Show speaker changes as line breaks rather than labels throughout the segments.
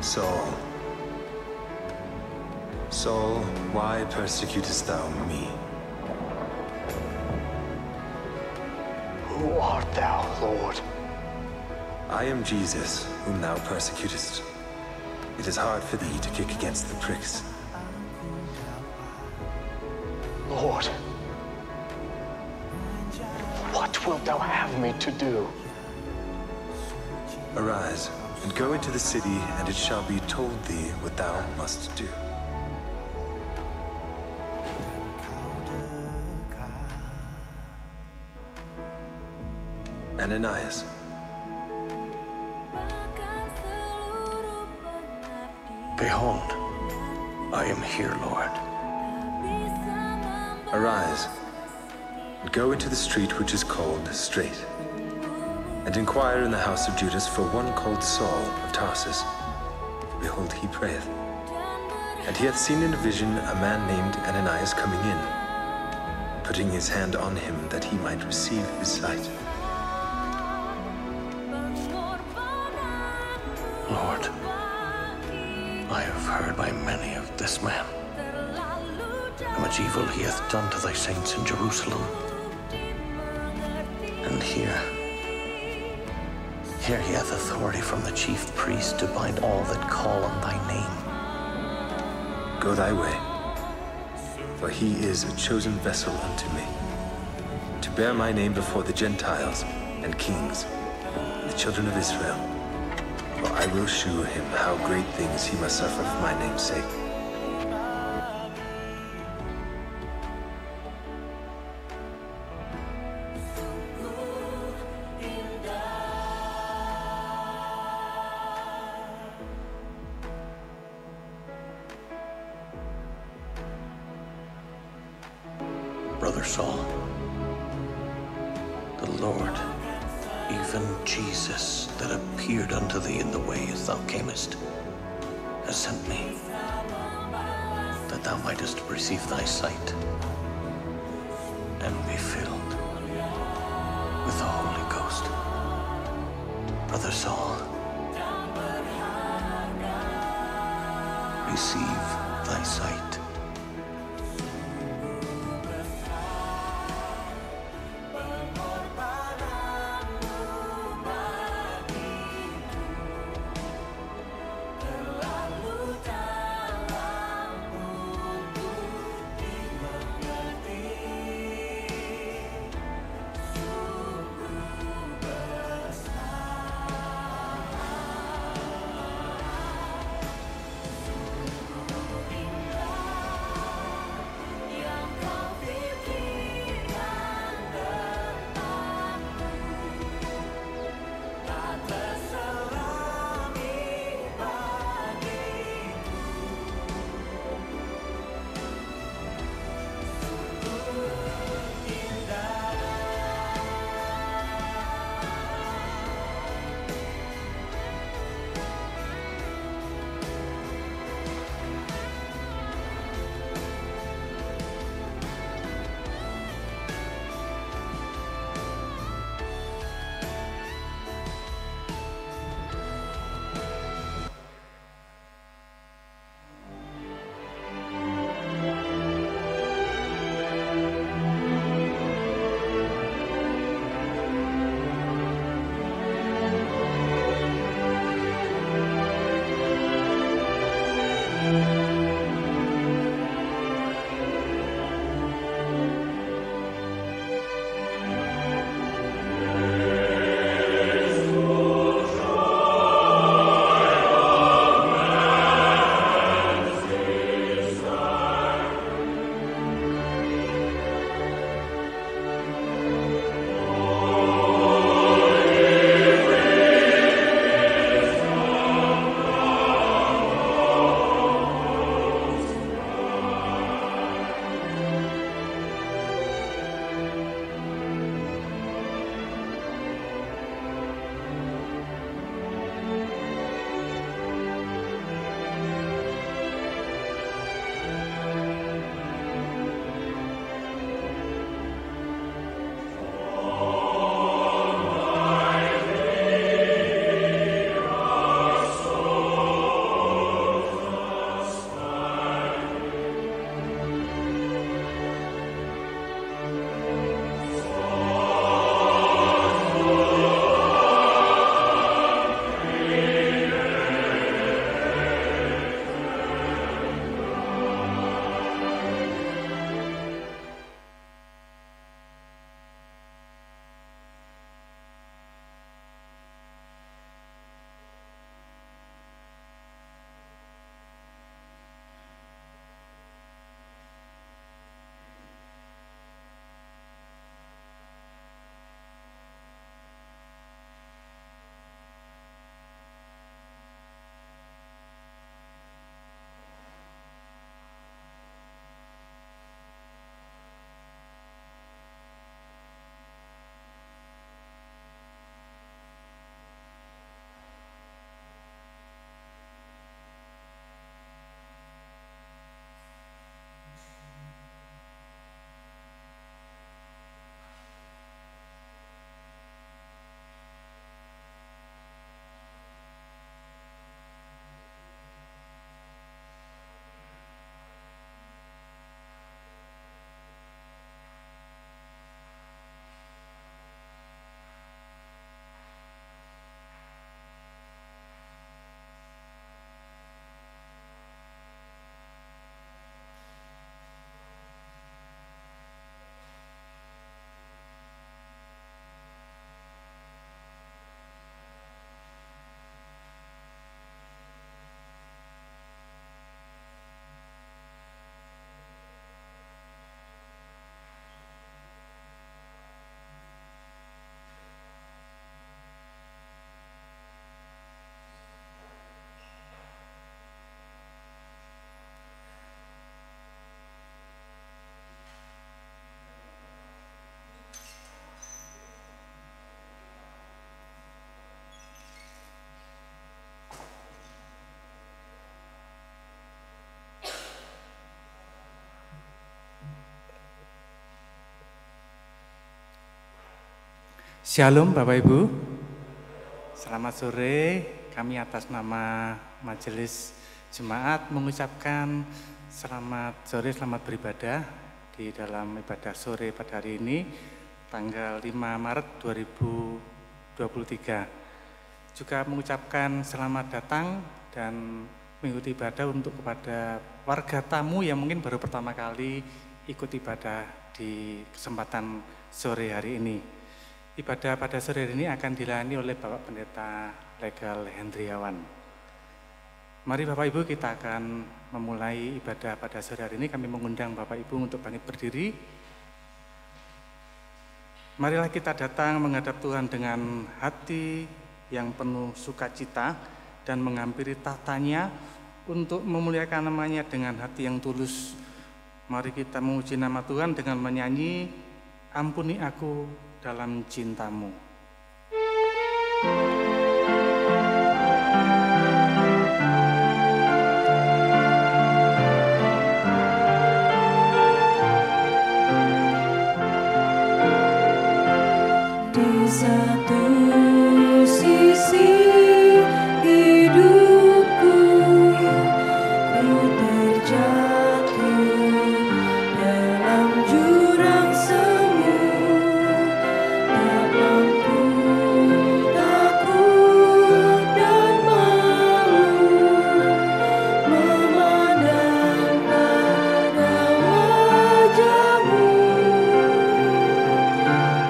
Saul, Saul, why persecutest thou me?
Who art thou, Lord?
I am Jesus, whom thou persecutest. It is hard for thee to kick against the pricks.
Lord, what wilt thou have me to do?
Arise, and go into the city, and it shall be told thee what thou must do. Ananias.
Behold, I am here, Lord.
Arise, and go into the street which is called Straight, and inquire in the house of Judas for one called Saul of Tarsus. For behold, he prayeth. And he hath seen in a vision a man named Ananias coming in, putting his hand on him that he might receive his sight.
Lord, I have heard by many of this man, how much evil he hath done to thy saints in Jerusalem. And here he hath authority from the chief priest to bind all that call on thy name.
Go thy way, for he is a chosen vessel unto me, to bear my name before the Gentiles and kings, and the children of Israel. For I will shew him how great things he must suffer for my name's sake.
Brother Saul, the Lord, even Jesus, that appeared unto thee in the way as thou camest, has sent me, that thou mightest receive thy sight, and be filled with the Holy Ghost. Brother Saul, receive thy sight.
Shalom Bapak Ibu, selamat sore. Kami atas nama Majelis Jemaat mengucapkan selamat sore, selamat beribadah di dalam ibadah sore pada hari ini, tanggal 5 Maret 2023. Juga mengucapkan selamat datang dan mengikuti ibadah untuk kepada warga tamu yang mungkin baru pertama kali ikut ibadah di kesempatan sore hari ini. Ibadah pada sore hari ini akan dilayani oleh Bapak Pendeta Legal Hendriawan. Mari Bapak Ibu, kita akan memulai ibadah pada sore hari ini. Kami mengundang Bapak Ibu untuk bangkit berdiri. Marilah kita datang menghadap Tuhan dengan hati yang penuh sukacita dan menghampiri tahtanya untuk memuliakan namanya dengan hati yang tulus. Mari kita memuji nama Tuhan dengan menyanyi Ampuni Aku Dalam Cintamu.
Di satu sisi hidupku, ku terjatuh dalam jurang semu, tak mampu, takut dan malu memandang pada wajah-Mu.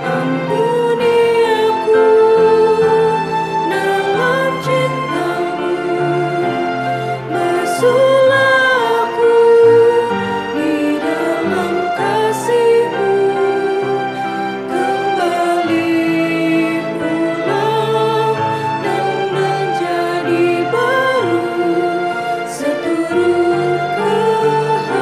Ampuni aku dalam cinta-Mu, basuhlah aku di dalam kasih-Mu, kembali pulang dan menjadi baru seturut kehendak-Mu.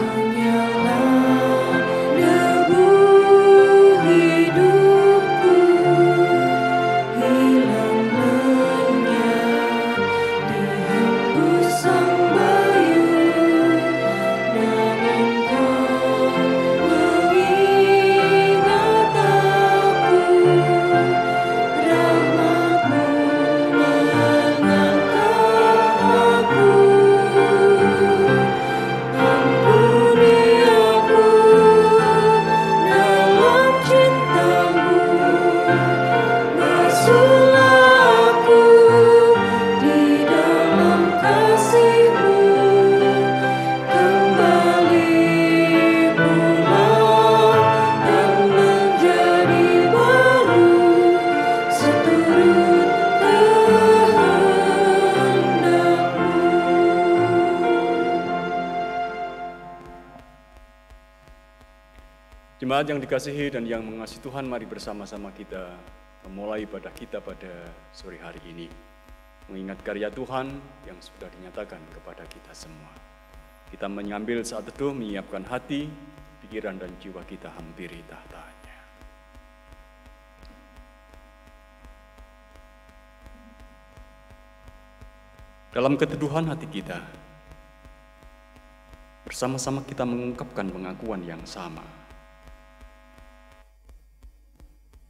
Hanyalah debu hidupku, hilang lenyap di hembusan bayu, namun Kau mengingat aku, rahmat-Mu mengangkat aku. Ampuni aku dalam cinta-Mu, basuhlah aku di dalam kasih-Mu, kembali pulang dan menjadi baru seturut kehendak-Mu.
Jemaat yang dikasihi dan yang mengasihi Tuhan, mari bersama-sama kita memulai ibadah kita pada sore hari ini, mengingat karya Tuhan yang sudah dinyatakan kepada kita semua. Kita mengambil saat teduh, menyiapkan hati, pikiran dan jiwa kita hampiri tahtanya. Dalam keteduhan hati kita, bersama-sama kita mengungkapkan pengakuan yang sama.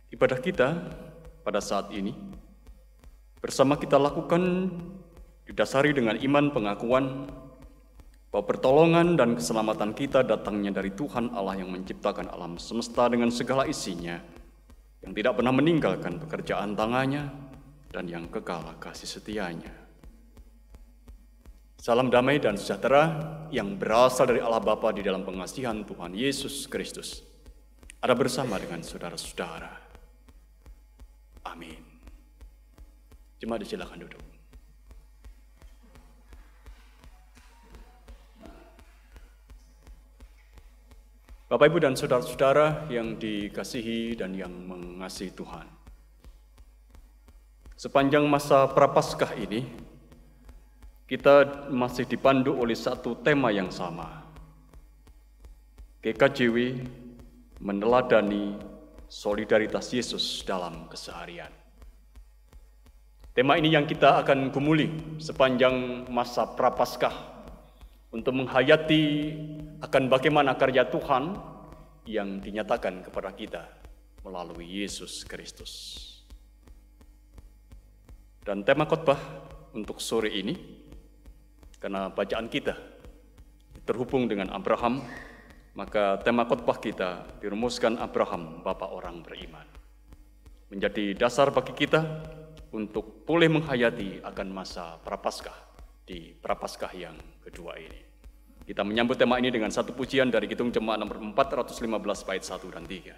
Ibadah kita pada saat ini bersama kita lakukan didasari dengan iman pengakuan bahwa pertolongan dan keselamatan kita datangnya dari Tuhan Allah yang menciptakan alam semesta dengan segala isinya, yang tidak pernah meninggalkan pekerjaan tangannya dan yang kekal kasih setianya. Salam damai dan sejahtera yang berasal dari Allah Bapa di dalam pengasihan Tuhan Yesus Kristus ada bersama dengan saudara-saudara. Amin. Jemaat silakan duduk. Bapak, Ibu, dan saudara-saudara yang dikasihi dan yang mengasihi Tuhan. Sepanjang masa Prapaskah ini, kita masih dipandu oleh satu tema yang sama. GKJW meneladani solidaritas Yesus dalam keseharian. Tema ini yang kita akan gumuli sepanjang masa Prapaskah untuk menghayati akan bagaimana karya Tuhan yang dinyatakan kepada kita melalui Yesus Kristus. Dan tema khotbah untuk sore ini, karena bacaan kita terhubung dengan Abraham, maka tema khotbah kita dirumuskan Abraham, Bapa orang beriman. Menjadi dasar bagi kita untuk boleh menghayati akan masa Prapaskah di Prapaskah yang kedua ini. Kita menyambut tema ini dengan satu pujian dari Kidung Jemaat nomor 415 bait 1 dan 3.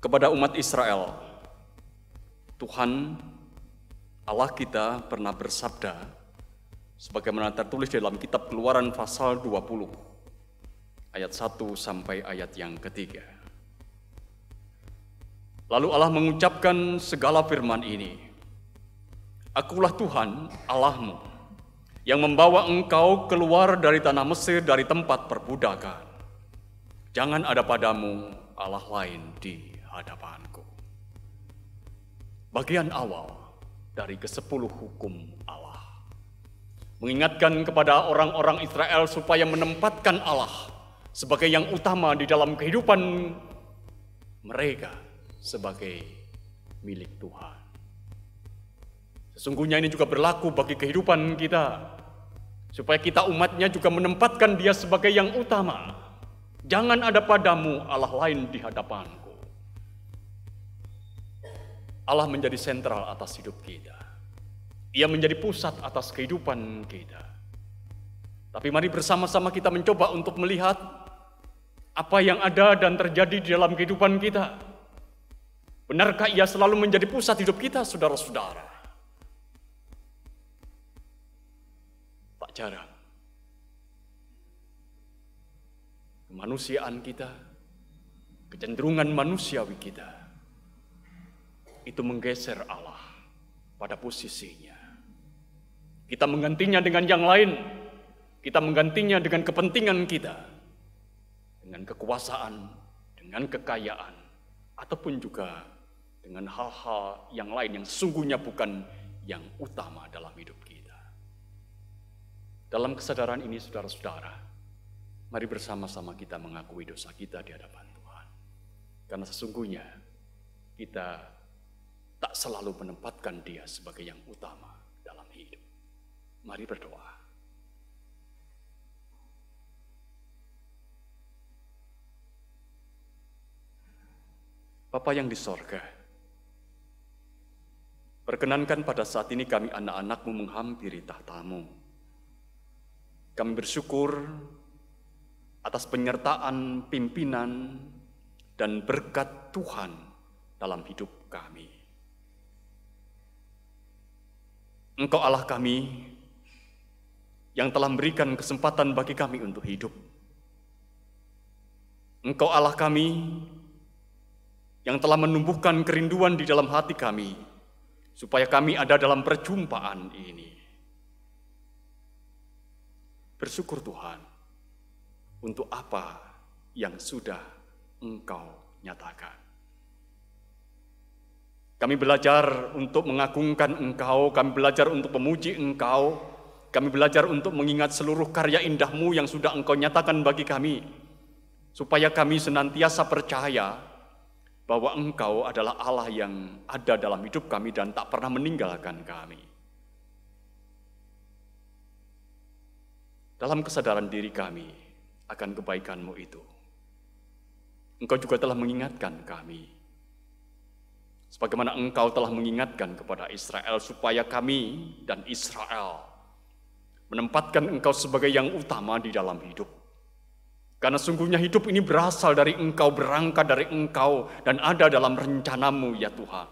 Kepada umat Israel, Tuhan Allah kita pernah bersabda sebagaimana tertulis dalam kitab Keluaran pasal 20 ayat 1 sampai ayat yang ketiga. Lalu Allah mengucapkan segala firman ini, Akulah Tuhan Allahmu yang membawa engkau keluar dari tanah Mesir, dari tempat perbudakan. Jangan ada padamu Allah lain di hadapanku. Bagian awal dari ke-10 hukum Allah mengingatkan kepada orang-orang Israel supaya menempatkan Allah sebagai yang utama di dalam kehidupan mereka sebagai milik Tuhan. Sesungguhnya ini juga berlaku bagi kehidupan kita, supaya kita umatnya juga menempatkan Dia sebagai yang utama. Jangan ada padamu Allah lain di hadapanku. Allah menjadi sentral atas hidup kita. Ia menjadi pusat atas kehidupan kita. Tapi mari bersama-sama kita mencoba untuk melihat apa yang ada dan terjadi di dalam kehidupan kita. Benarkah Ia selalu menjadi pusat hidup kita, saudara-saudara? Tak jarang. Kemanusiaan kita, kecenderungan manusiawi kita, itu menggeser Allah pada posisinya. Kita menggantinya dengan yang lain. Kita menggantinya dengan kepentingan kita, dengan kekuasaan, dengan kekayaan, ataupun juga dengan hal-hal yang lain yang sesungguhnya bukan yang utama dalam hidup kita. Dalam kesadaran ini, saudara-saudara, mari bersama-sama kita mengakui dosa kita di hadapan Tuhan. Karena sesungguhnya kita tak selalu menempatkan Dia sebagai yang utama dalam hidup. Mari berdoa. Bapa yang di sorga, perkenankan pada saat ini kami anak-anak-Mu menghampiri tahta-Mu. Kami bersyukur atas penyertaan pimpinan dan berkat Tuhan dalam hidup kami. Engkau Allah kami yang telah memberikan kesempatan bagi kami untuk hidup. Engkau Allah kami yang telah menumbuhkan kerinduan di dalam hati kami, supaya kami ada dalam perjumpaan ini. Bersyukur Tuhan untuk apa yang sudah Engkau nyatakan. Kami belajar untuk mengagungkan Engkau, kami belajar untuk memuji Engkau, kami belajar untuk mengingat seluruh karya indah-Mu yang sudah Engkau nyatakan bagi kami, supaya kami senantiasa percaya bahwa Engkau adalah Allah yang ada dalam hidup kami dan tak pernah meninggalkan kami. Dalam kesadaran diri kami akan kebaikan-Mu itu, Engkau juga telah mengingatkan kami, sebagaimana Engkau telah mengingatkan kepada Israel supaya kami dan Israel menempatkan Engkau sebagai yang utama di dalam hidup. Karena sungguhnya hidup ini berasal dari Engkau, berangkat dari Engkau, dan ada dalam rencana-Mu ya Tuhan.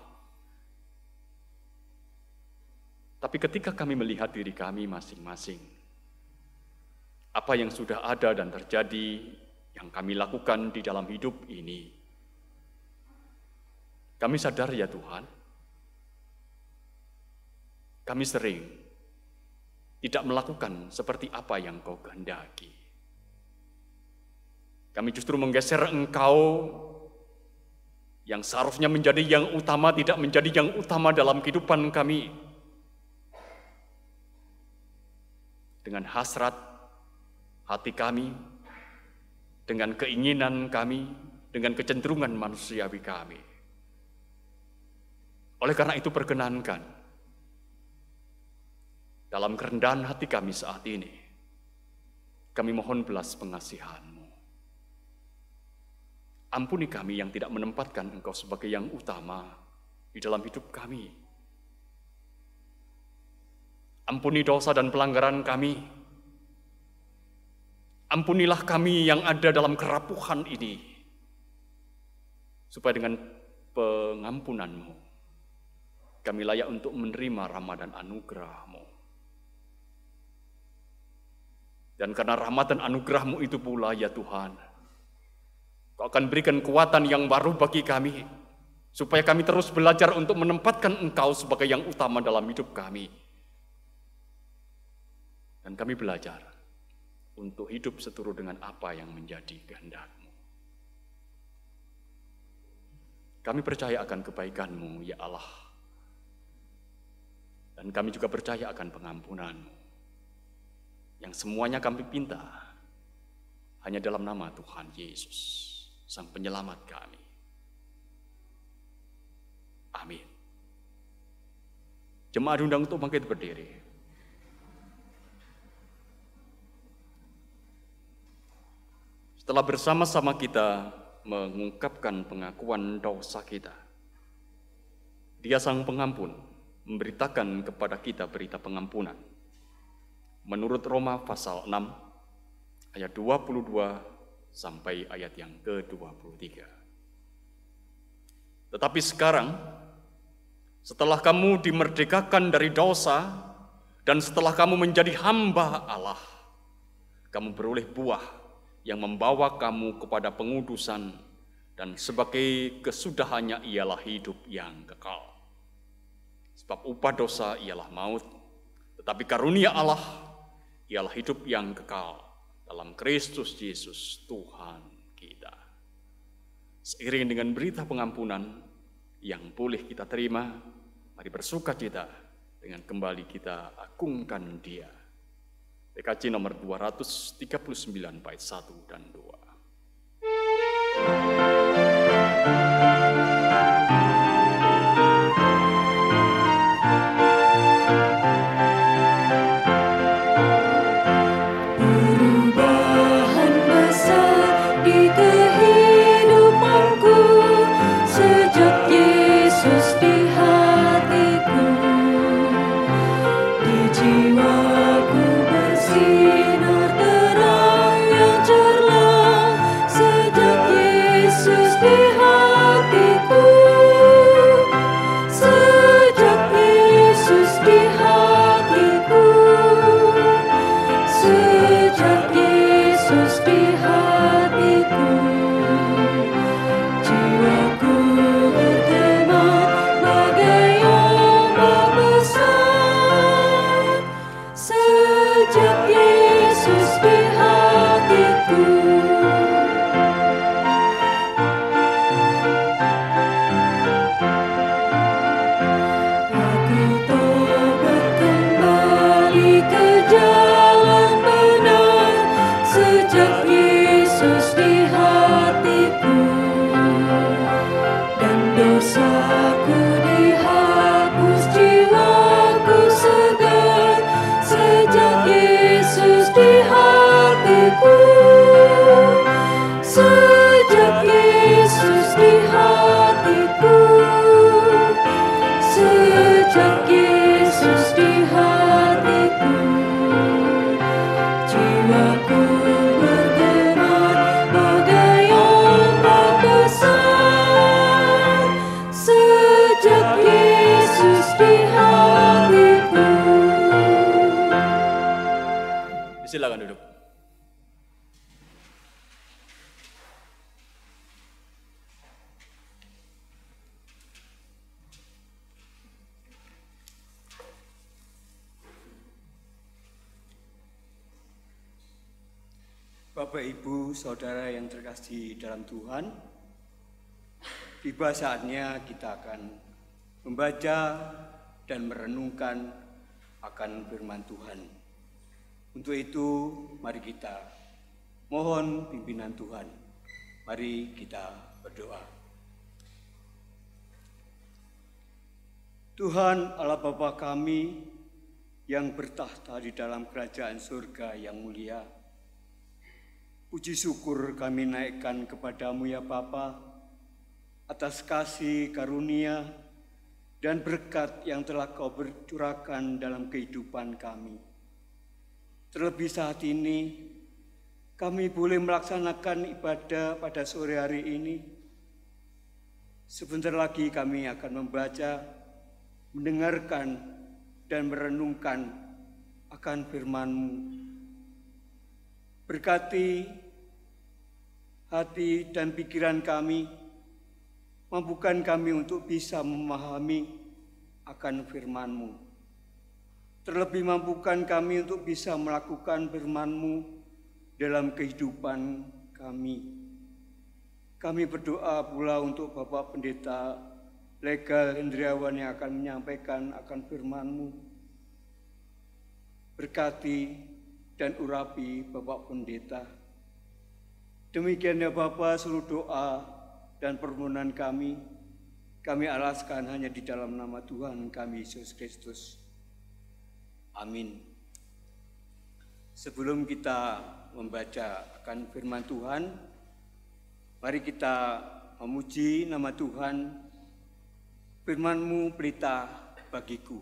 Tapi ketika kami melihat diri kami masing-masing, apa yang sudah ada dan terjadi yang kami lakukan di dalam hidup ini, kami sadar ya Tuhan, kami sering tidak melakukan seperti apa yang Kau kehendaki. Kami justru menggeser Engkau yang seharusnya menjadi yang utama, tidak menjadi yang utama dalam kehidupan kami. Dengan hasrat hati kami, dengan keinginan kami, dengan kecenderungan manusiawi kami. Oleh karena itu perkenankan, dalam kerendahan hati kami saat ini, kami mohon belas pengasihan-Mu. Ampuni kami yang tidak menempatkan Engkau sebagai yang utama di dalam hidup kami. Ampuni dosa dan pelanggaran kami. Ampunilah kami yang ada dalam kerapuhan ini, supaya dengan pengampunan-Mu, kami layak untuk menerima rahmat dan anugerah-Mu. Dan karena rahmat dan anugerah-Mu itu pula ya Tuhan, Kau akan berikan kekuatan yang baru bagi kami, supaya kami terus belajar untuk menempatkan Engkau sebagai yang utama dalam hidup kami. Dan kami belajar untuk hidup seturut dengan apa yang menjadi kehendak-Mu. Kami percaya akan kebaikan-Mu, ya Allah. Dan kami juga percaya akan pengampunan-Mu, yang semuanya kami pinta hanya dalam nama Tuhan Yesus, Sang Penyelamat kami. Amin. Jemaat diundang untuk bangkit berdiri. Setelah bersama-sama kita mengungkapkan pengakuan dosa kita, Dia Sang Pengampun memberitakan kepada kita berita pengampunan. Menurut Roma pasal 6 ayat 22 sampai ayat yang ke-23. Tetapi sekarang, setelah kamu dimerdekakan dari dosa dan setelah kamu menjadi hamba Allah, kamu beroleh buah yang membawa kamu kepada pengudusan, dan sebagai kesudahannya ialah hidup yang kekal. Sebab upah dosa ialah maut, tetapi karunia Allah ialah hidup yang kekal dalam Kristus Yesus Tuhan kita. Seiring dengan berita pengampunan yang boleh kita terima, mari bersukacita dengan kembali kita agungkan Dia. PKJ nomor 239 bait 1 dan 2.
Perubahan besar di kehidupanku sejak Yesus di hatiku, di jiwaku bersinar Sejak Yesus di hatiku, jiwaku bergerak bagai ombak besar. Sejak Yesus di hatiku.
Silakan duduk.
Bapak, Ibu, Saudara yang terkasih dalam Tuhan, tiba saatnya kita akan membaca dan merenungkan akan firman Tuhan. Untuk itu, mari kita mohon pimpinan Tuhan. Mari kita berdoa. Tuhan Allah Bapa kami yang bertahta di dalam kerajaan surga yang mulia, puji syukur kami naikkan kepadamu ya Bapa, atas kasih karunia dan berkat yang telah Kau curahkan dalam kehidupan kami. Terlebih saat ini, kami boleh melaksanakan ibadah pada sore hari ini. Sebentar lagi kami akan membaca, mendengarkan, dan merenungkan akan firman-Mu. Berkati hati dan pikiran kami, mampukan kami untuk bisa memahami akan firman-Mu. Terlebih mampukan kami untuk bisa melakukan firman-Mu dalam kehidupan kami. Kami berdoa pula untuk Bapak Pendeta Legal Hendriawan yang akan menyampaikan akan firman-Mu. Berkati dan urapi Bapak Pendeta. Demikian ya Bapak, seluruh doa dan permohonan kami alaskan hanya di dalam nama Tuhan kami Yesus Kristus. Amin. Sebelum kita membaca akan firman Tuhan, mari kita memuji nama Tuhan. Firman-Mu pelita bagiku.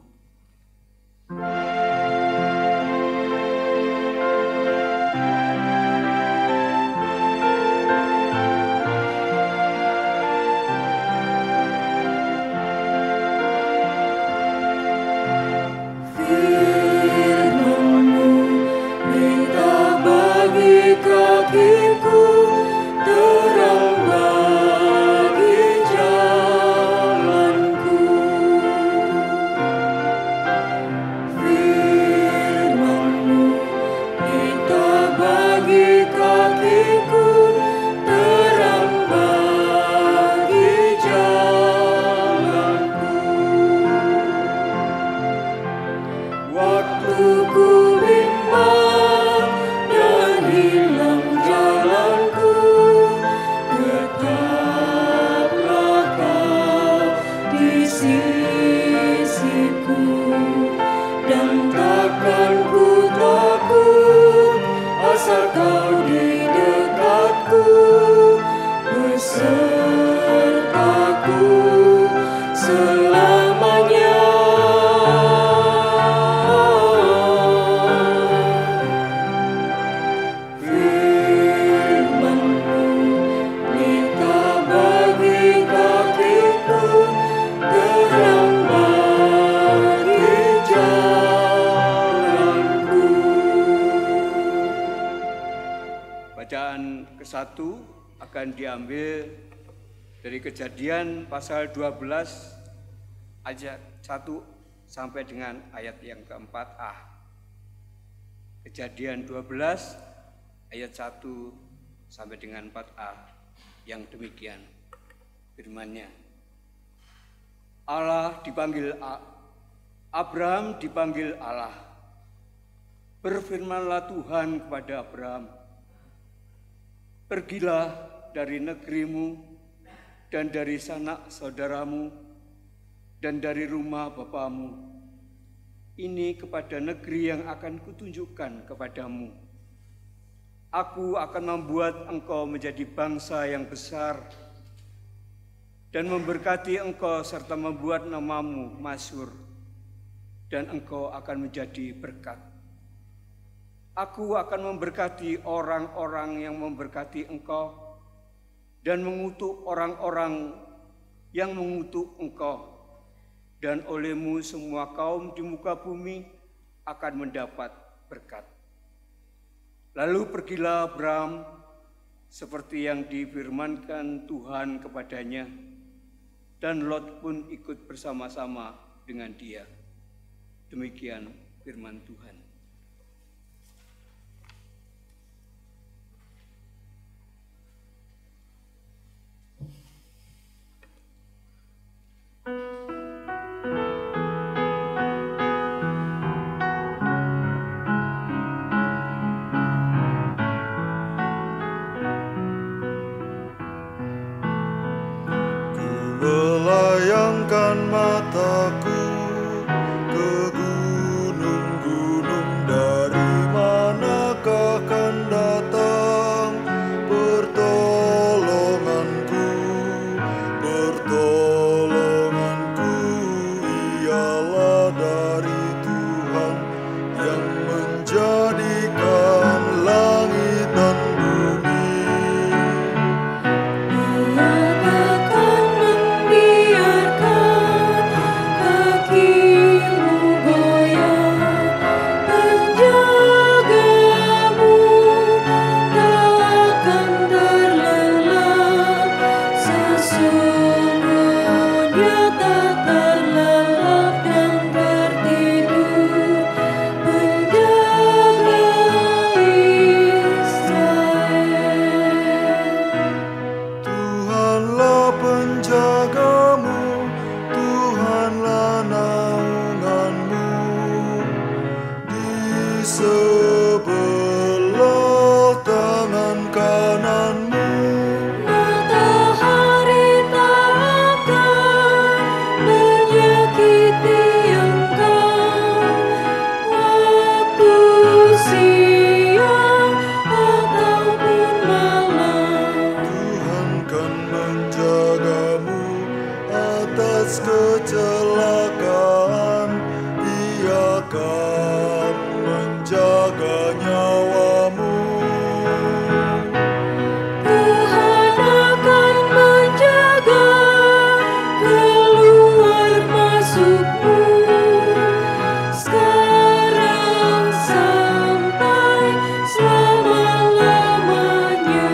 Satu akan diambil dari Kejadian pasal 12 ayat 1 sampai dengan ayat yang keempat-A. Kejadian 12 ayat 1 sampai dengan 4a yang demikian firman-Nya. Allah dipanggil Abraham dipanggil Allah. Berfirmanlah Tuhan kepada Abraham, pergilah dari negerimu dan dari sanak saudaramu dan dari rumah bapamu. Ini kepada negeri yang akan kutunjukkan kepadamu. Aku akan membuat engkau menjadi bangsa yang besar dan memberkati engkau serta membuat namamu masyhur dan engkau akan menjadi berkat. Aku akan memberkati orang-orang yang memberkati engkau dan mengutuk orang-orang yang mengutuk engkau. Dan olehmu semua kaum di muka bumi akan mendapat berkat. Lalu pergilah Abram seperti yang difirmankan Tuhan kepadanya, dan Lot pun ikut bersama-sama dengan dia. Demikian firman Tuhan.
Melayangkan mataku ke gunung-gunung, dari manakah akan datang pertolonganku? Pertolonganku ialah dari Tuhan yang menjadikan langit dan bumi. Sebelah tangan kananmu,
Matahari tak akan menyakiti engkau, waktu siang ataupun malam.
Tuhan kan menjagamu atas kecelakaan, Ia akan menjaga nyawamu.
Tuhan akan menjaga keluar masukmu, sekarang sampai selama-lamanya.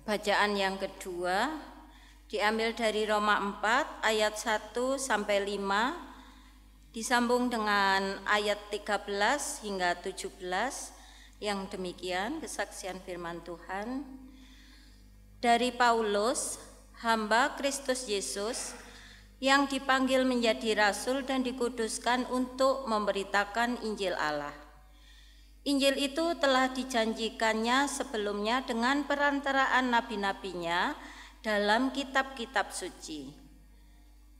Bacaan yang kedua diambil dari Roma 4 ayat 1 sampai 5, disambung dengan ayat 13 hingga 17 yang demikian kesaksian firman Tuhan. Dari Paulus, hamba Kristus Yesus yang dipanggil menjadi rasul dan dikuduskan untuk memberitakan Injil Allah. Injil itu telah dijanjikannya sebelumnya dengan perantaraan nabi-nabinya dalam kitab-kitab suci,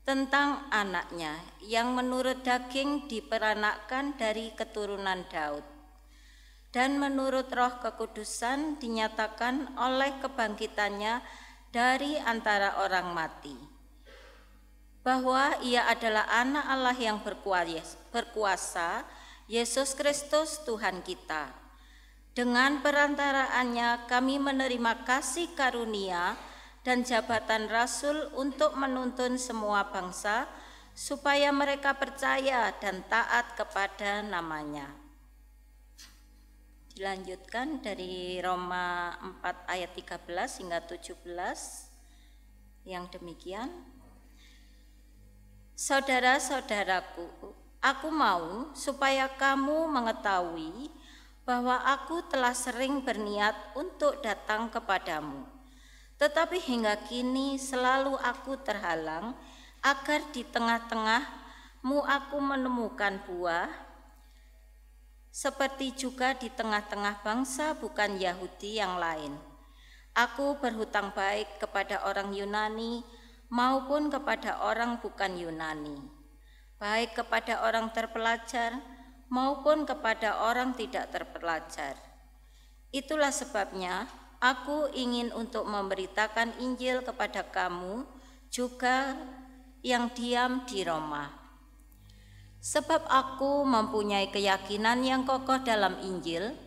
tentang anaknya yang menurut daging diperanakkan dari keturunan Daud, dan menurut Roh Kekudusan dinyatakan oleh kebangkitannya dari antara orang mati, bahwa ia adalah anak Allah yang berkuasa, Yesus Kristus Tuhan kita. Dengan perantaraannya kami menerima kasih karunia dan jabatan rasul untuk menuntun semua bangsa supaya mereka percaya dan taat kepada namanya. Dilanjutkan dari Roma 4 ayat 13 hingga 17 yang demikian. Saudara-saudaraku, aku mau supaya kamu mengetahui bahwa aku telah sering berniat untuk datang kepadamu, tetapi hingga kini selalu aku terhalang agar di tengah-tengahmu aku menemukan buah, seperti juga di tengah-tengah bangsa bukan Yahudi yang lain. Aku berhutang baik kepada orang Yunani maupun kepada orang bukan Yunani. baik kepada orang terpelajar maupun kepada orang tidak terpelajar. Itulah sebabnya aku ingin untuk memberitakan Injil kepada kamu juga yang diam di Roma. Sebab aku mempunyai keyakinan yang kokoh dalam Injil,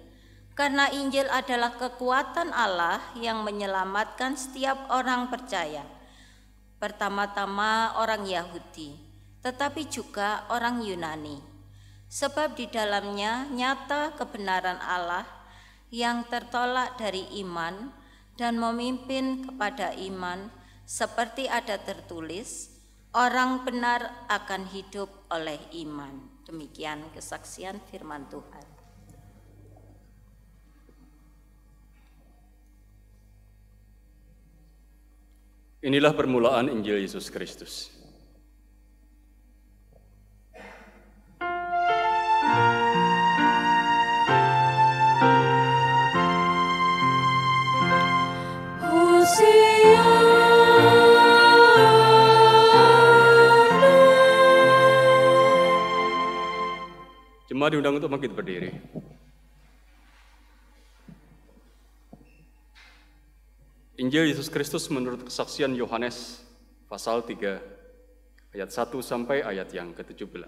karena Injil adalah kekuatan Allah yang menyelamatkan setiap orang percaya, pertama-tama orang Yahudi, tetapi juga orang Yunani. Sebab di dalamnya nyata kebenaran Allah yang tertolak dari iman dan memimpin kepada iman, seperti ada tertulis, orang benar akan hidup oleh iman. Demikian kesaksian firman Tuhan.
Inilah permulaan Injil Yesus Kristus. Jemaat diundang untuk bangkit berdiri. Injil Yesus Kristus menurut kesaksian Yohanes pasal 3 ayat 1 sampai ayat yang ke-17.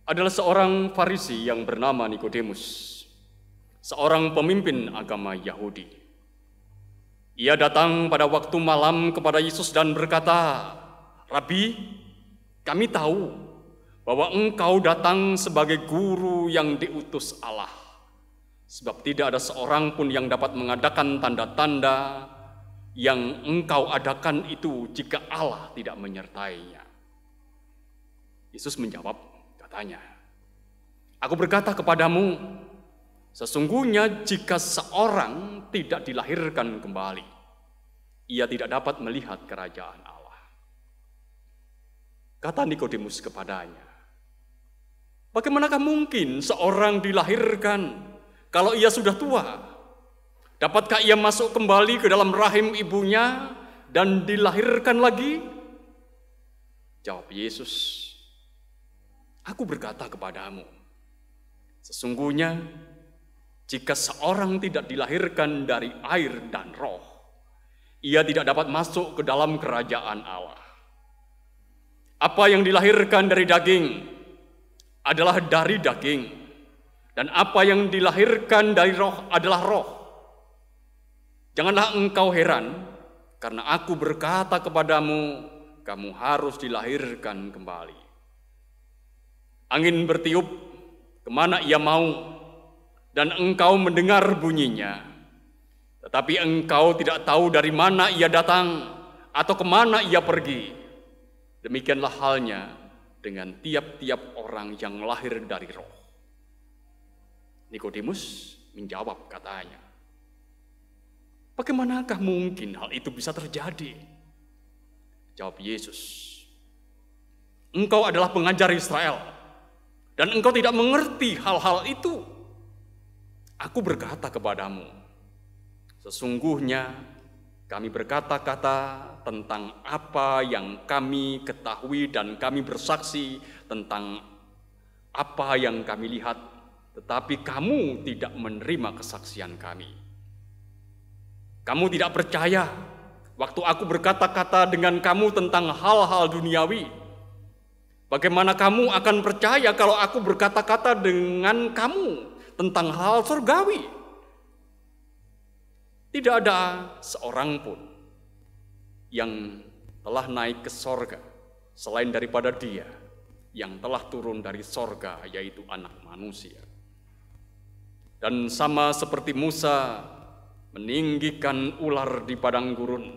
Adalah seorang Farisi yang bernama Nikodemus, seorang pemimpin agama Yahudi. Ia datang pada waktu malam kepada Yesus dan berkata, "Rabi, kami tahu bahwa engkau datang sebagai guru yang diutus Allah. Sebab tidak ada seorang pun yang dapat mengadakan tanda-tanda yang engkau adakan itu jika Allah tidak menyertainya." Yesus menjawab, katanya, "Aku berkata kepadamu, sesungguhnya jika seorang tidak dilahirkan kembali, ia tidak dapat melihat kerajaan Allah." Kata Nikodemus kepadanya, "Bagaimanakah mungkin seorang dilahirkan kalau ia sudah tua? Dapatkah ia masuk kembali ke dalam rahim ibunya dan dilahirkan lagi?" Jawab Yesus, "Aku berkata kepadamu, sesungguhnya jika seorang tidak dilahirkan dari air dan roh, ia tidak dapat masuk ke dalam kerajaan Allah. Apa yang dilahirkan dari daging adalah dari daging, dan apa yang dilahirkan dari roh adalah roh. Janganlah engkau heran, karena aku berkata kepadamu, kamu harus dilahirkan kembali. Angin bertiup kemana ia mau, dan engkau mendengar bunyinya, tetapi engkau tidak tahu dari mana ia datang atau kemana ia pergi. Demikianlah halnya dengan tiap-tiap orang yang lahir dari roh." Nikodemus menjawab katanya, "Bagaimanakah mungkin hal itu bisa terjadi?" Jawab Yesus, "Engkau adalah pengajar Israel, dan engkau tidak mengerti hal-hal itu. Aku berkata kepadamu, sesungguhnya kami berkata-kata tentang apa yang kami ketahui dan kami bersaksi tentang apa yang kami lihat, tetapi kamu tidak menerima kesaksian kami. Kamu tidak percaya waktu aku berkata-kata dengan kamu tentang hal-hal duniawi. Bagaimana kamu akan percaya kalau aku berkata-kata dengan kamu tentang hal surgawi? Tidak ada seorang pun yang telah naik ke sorga selain daripada Dia yang telah turun dari sorga, yaitu Anak Manusia. Dan sama seperti Musa meninggikan ular di padang gurun,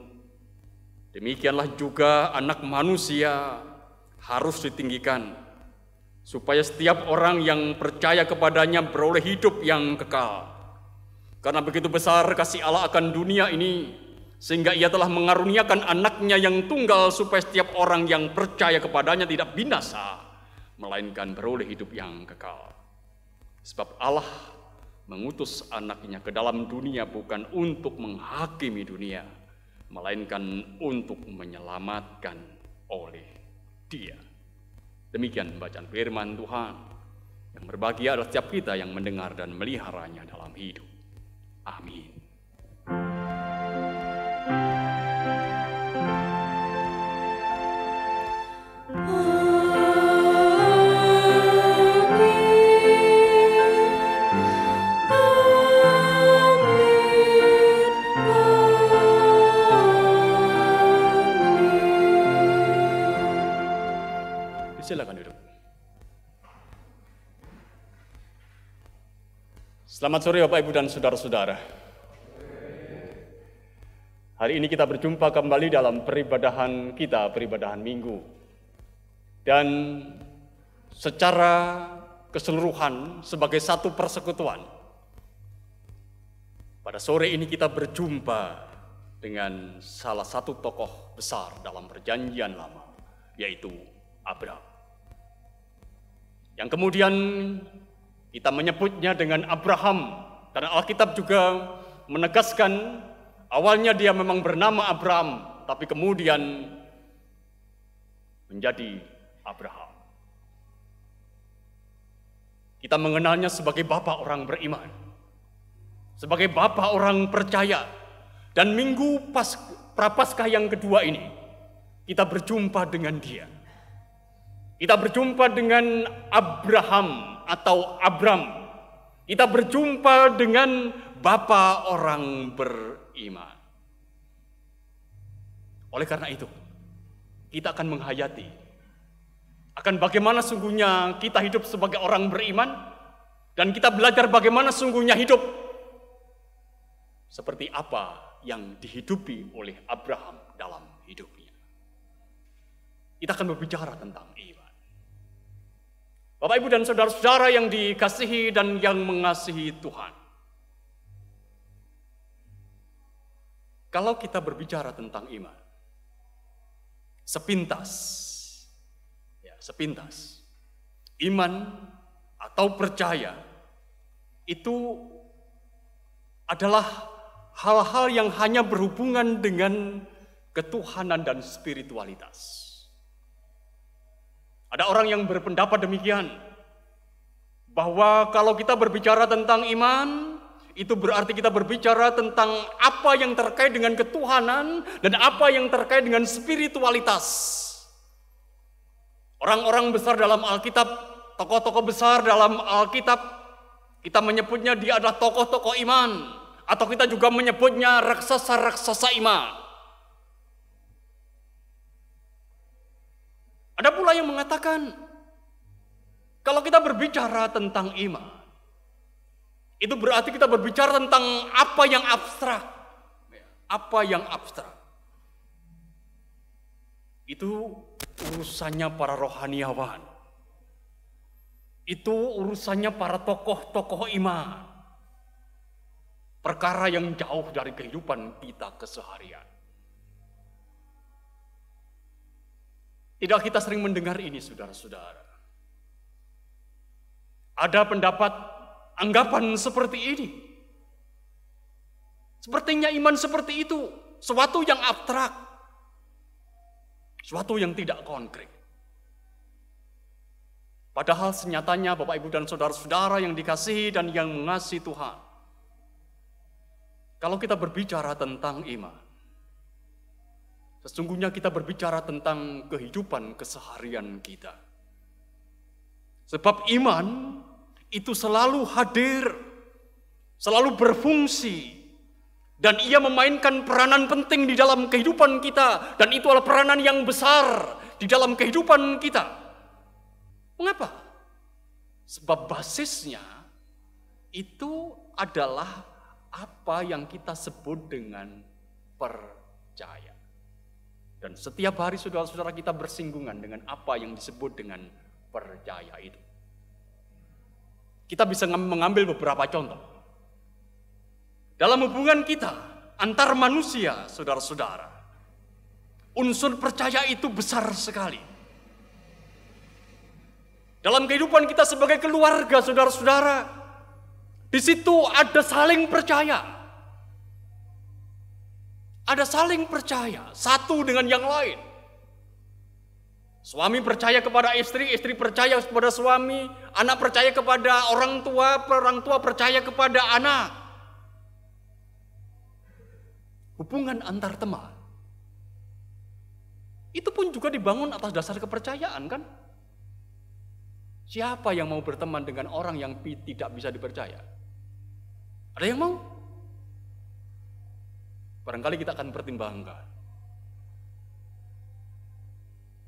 demikianlah juga Anak Manusia harus ditinggikan, supaya setiap orang yang percaya kepadanya beroleh hidup yang kekal. Karena begitu besar kasih Allah akan dunia ini, sehingga Ia telah mengaruniakan Anaknya yang tunggal, supaya setiap orang yang percaya kepadanya tidak binasa, melainkan beroleh hidup yang kekal. Sebab Allah mengutus Anaknya ke dalam dunia bukan untuk menghakimi dunia, melainkan untuk menyelamatkan oleh Dia. Demikian bacaan firman Tuhan. Yang berbahagia adalah setiap kita yang mendengar dan meliharanya dalam hidup. Amin. Silakan duduk. Selamat sore Bapak Ibu dan saudara-saudara. Hari ini kita berjumpa kembali dalam peribadahan kita, peribadahan Minggu. Dan secara keseluruhan sebagai satu persekutuan, pada sore ini kita berjumpa dengan salah satu tokoh besar dalam perjanjian lama, yaitu Abraham. Yang kemudian kita menyebutnya dengan Abraham, karena Alkitab juga menegaskan awalnya dia memang bernama Abraham, tapi kemudian menjadi Abraham. Kita mengenalnya sebagai bapa orang beriman, sebagai bapa orang percaya. Dan minggu Prapaskah yang kedua ini, kita berjumpa dengan dia. Kita berjumpa dengan Abraham atau Abram. Kita berjumpa dengan bapa orang beriman. Oleh karena itu, kita akan menghayati akan bagaimana sungguhnya kita hidup sebagai orang beriman, dan kita belajar bagaimana sungguhnya hidup seperti apa yang dihidupi oleh Abraham dalam hidupnya. Kita akan berbicara tentang iman. Bapak, Ibu, dan saudara-saudara yang dikasihi dan yang mengasihi Tuhan. Kalau kita berbicara tentang iman, sepintas, iman atau percaya itu adalah hal-hal yang hanya berhubungan dengan ketuhanan dan spiritualitas. Ada orang yang berpendapat demikian, bahwa kalau kita berbicara tentang iman, itu berarti kita berbicara tentang apa yang terkait dengan ketuhanan dan apa yang terkait dengan spiritualitas. Orang-orang besar dalam Alkitab, tokoh-tokoh besar dalam Alkitab, kita menyebutnya dia adalah tokoh-tokoh iman, atau kita juga menyebutnya raksasa-raksasa iman. Ada pula yang mengatakan, kalau kita berbicara tentang iman, itu berarti kita berbicara tentang apa yang abstrak. Apa yang abstrak. Itu urusannya para rohaniawan. Itu urusannya para tokoh-tokoh iman. Perkara yang jauh dari kehidupan kita keseharian. Tidak kita sering mendengar ini, saudara-saudara. Ada pendapat anggapan seperti ini. Sepertinya iman seperti itu, suatu yang abstrak, suatu yang tidak konkret. Padahal senyatanya Bapak, Ibu, dan saudara-saudara yang dikasihi dan yang mengasihi Tuhan, kalau kita berbicara tentang iman, sesungguhnya kita berbicara tentang kehidupan keseharian kita. Sebab iman itu selalu hadir, selalu berfungsi, dan ia memainkan peranan penting di dalam kehidupan kita, dan itu adalah peranan yang besar di dalam kehidupan kita. Mengapa? Sebab basisnya itu adalah apa yang kita sebut dengan percaya. Dan setiap hari saudara-saudara kita bersinggungan dengan apa yang disebut dengan percaya itu. Kita bisa mengambil beberapa contoh. Dalam hubungan kita antar manusia, saudara-saudara, unsur percaya itu besar sekali. Dalam kehidupan kita sebagai keluarga, saudara-saudara, di situ ada saling percaya. Ada saling percaya satu dengan yang lain. Suami percaya kepada istri, istri percaya kepada suami, anak percaya kepada orang tua percaya kepada anak. Hubungan antar teman itu pun juga dibangun atas dasar kepercayaan, kan? Siapa yang mau berteman dengan orang yang tidak bisa dipercaya? Ada yang mau? Barangkali kita akan pertimbangkan.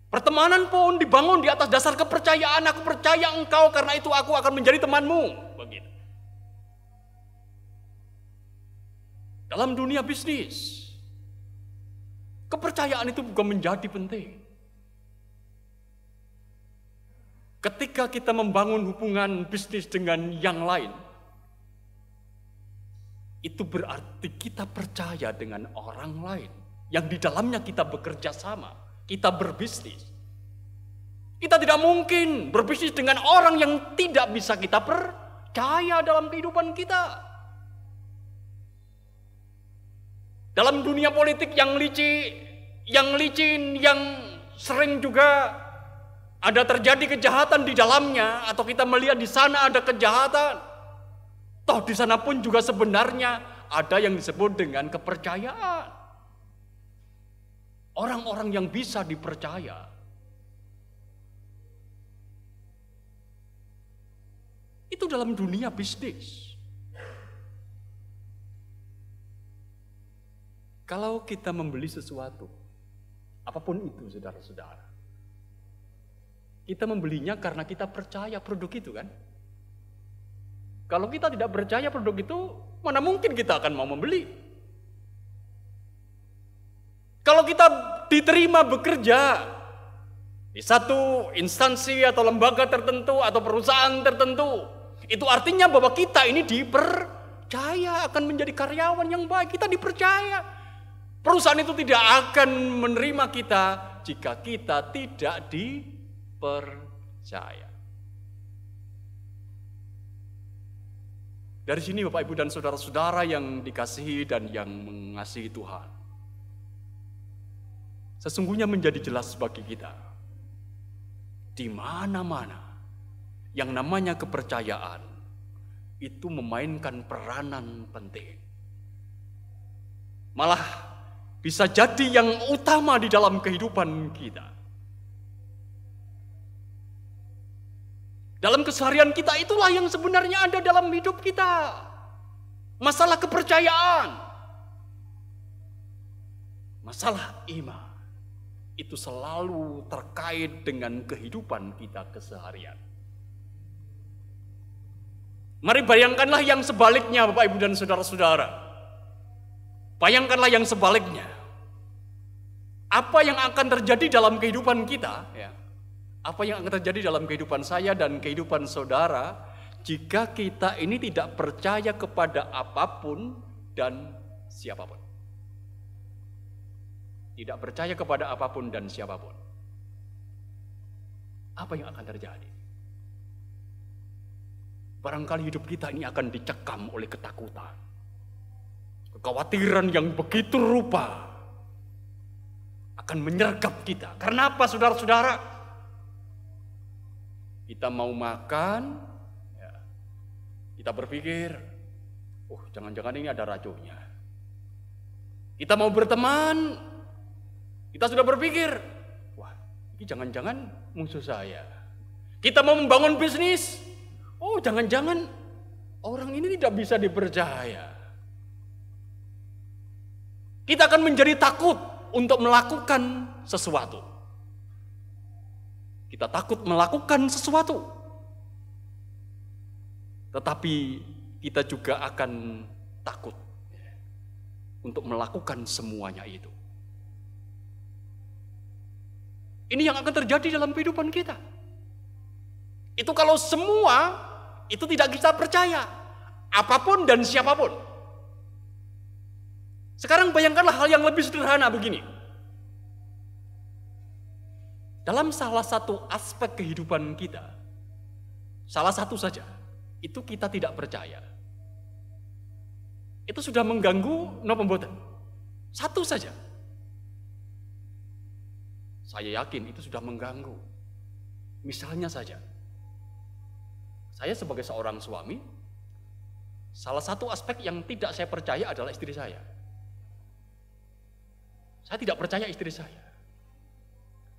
Pertemanan pun dibangun di atas dasar kepercayaan. Aku percaya engkau, karena itu aku akan menjadi temanmu. Begitu. Dalam dunia bisnis, kepercayaan itu juga menjadi penting. Ketika kita membangun hubungan bisnis dengan yang lain, itu berarti kita percaya dengan orang lain yang di dalamnya kita bekerja sama, kita berbisnis. Kita tidak mungkin berbisnis dengan orang yang tidak bisa kita percaya dalam kehidupan kita. Dalam dunia politik yang licin, yang sering juga ada terjadi kejahatan di dalamnya, atau kita melihat di sana ada kejahatan. Toh di sana pun juga sebenarnya ada yang disebut dengan kepercayaan. Orang-orang yang bisa dipercaya. Itu dalam dunia bisnis. Kalau kita membeli sesuatu, apapun itu saudara-saudara, kita membelinya karena kita percaya produk itu, kan? Kalau kita tidak percaya produk itu, mana mungkin kita akan mau membeli? Kalau kita diterima bekerja di satu instansi atau lembaga tertentu atau perusahaan tertentu, itu artinya bahwa kita ini dipercaya akan menjadi karyawan yang baik. Kita dipercaya. Perusahaan itu tidak akan menerima kita jika kita tidak dipercaya. Dari sini Bapak Ibu dan saudara-saudara yang dikasihi dan yang mengasihi Tuhan, sesungguhnya menjadi jelas bagi kita, di mana-mana yang namanya kepercayaan itu memainkan peranan penting. Malah bisa jadi yang utama di dalam kehidupan kita. Dalam keseharian kita itulah yang sebenarnya ada dalam hidup kita. Masalah kepercayaan. Masalah iman. Itu selalu terkait dengan kehidupan kita keseharian. Mari bayangkanlah yang sebaliknya Bapak Ibu dan saudara-saudara. Bayangkanlah yang sebaliknya. Apa yang akan terjadi dalam kehidupan kita, ya? Apa yang akan terjadi dalam kehidupan saya dan kehidupan saudara jika kita ini tidak percaya kepada apapun dan siapapun. Tidak percaya kepada apapun dan siapapun. Apa yang akan terjadi? Barangkali hidup kita ini akan dicekam oleh ketakutan. Kekhawatiran yang begitu rupa akan menyergap kita. Karena apa saudara-saudara? Kita mau makan, ya, kita berpikir, jangan-jangan ini ada racunnya. Kita mau berteman, kita sudah berpikir, wah, ini jangan-jangan musuh saya. Kita mau membangun bisnis, jangan-jangan orang ini tidak bisa dipercaya. Kita akan menjadi takut untuk melakukan sesuatu. Kita takut melakukan sesuatu. Tetapi kita juga akan takut untuk melakukan semuanya itu. Ini yang akan terjadi dalam kehidupan kita. Itu kalau semua itu tidak kita percaya. Apapun dan siapapun. Sekarang bayangkanlah hal yang lebih sederhana begini. Dalam salah satu aspek kehidupan kita, salah satu saja, itu kita tidak percaya. Itu sudah mengganggu napa mboten? Satu saja. Saya yakin itu sudah mengganggu. Misalnya saja, saya sebagai seorang suami, salah satu aspek yang tidak saya percaya adalah istri saya. Saya tidak percaya istri saya.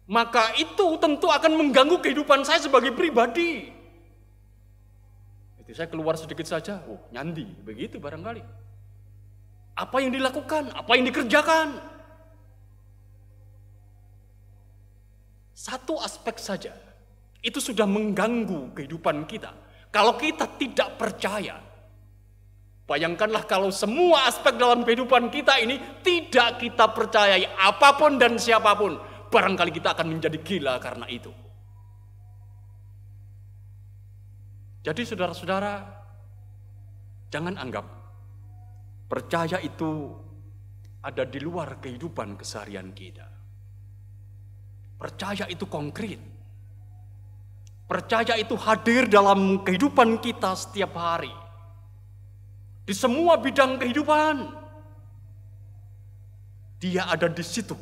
Maka itu tentu akan mengganggu kehidupan saya sebagai pribadi. Itu saya keluar sedikit saja, nyandi, begitu barangkali. Apa yang dilakukan, apa yang dikerjakan. Satu aspek saja, itu sudah mengganggu kehidupan kita. Kalau kita tidak percaya, bayangkanlah kalau semua aspek dalam kehidupan kita ini tidak kita percayai apapun dan siapapun. Barangkali kita akan menjadi gila karena itu. Jadi saudara-saudara, jangan anggap percaya itu ada di luar kehidupan keseharian kita. Percaya itu konkret. Percaya itu hadir dalam kehidupan kita setiap hari. Di semua bidang kehidupan. Dia ada di situ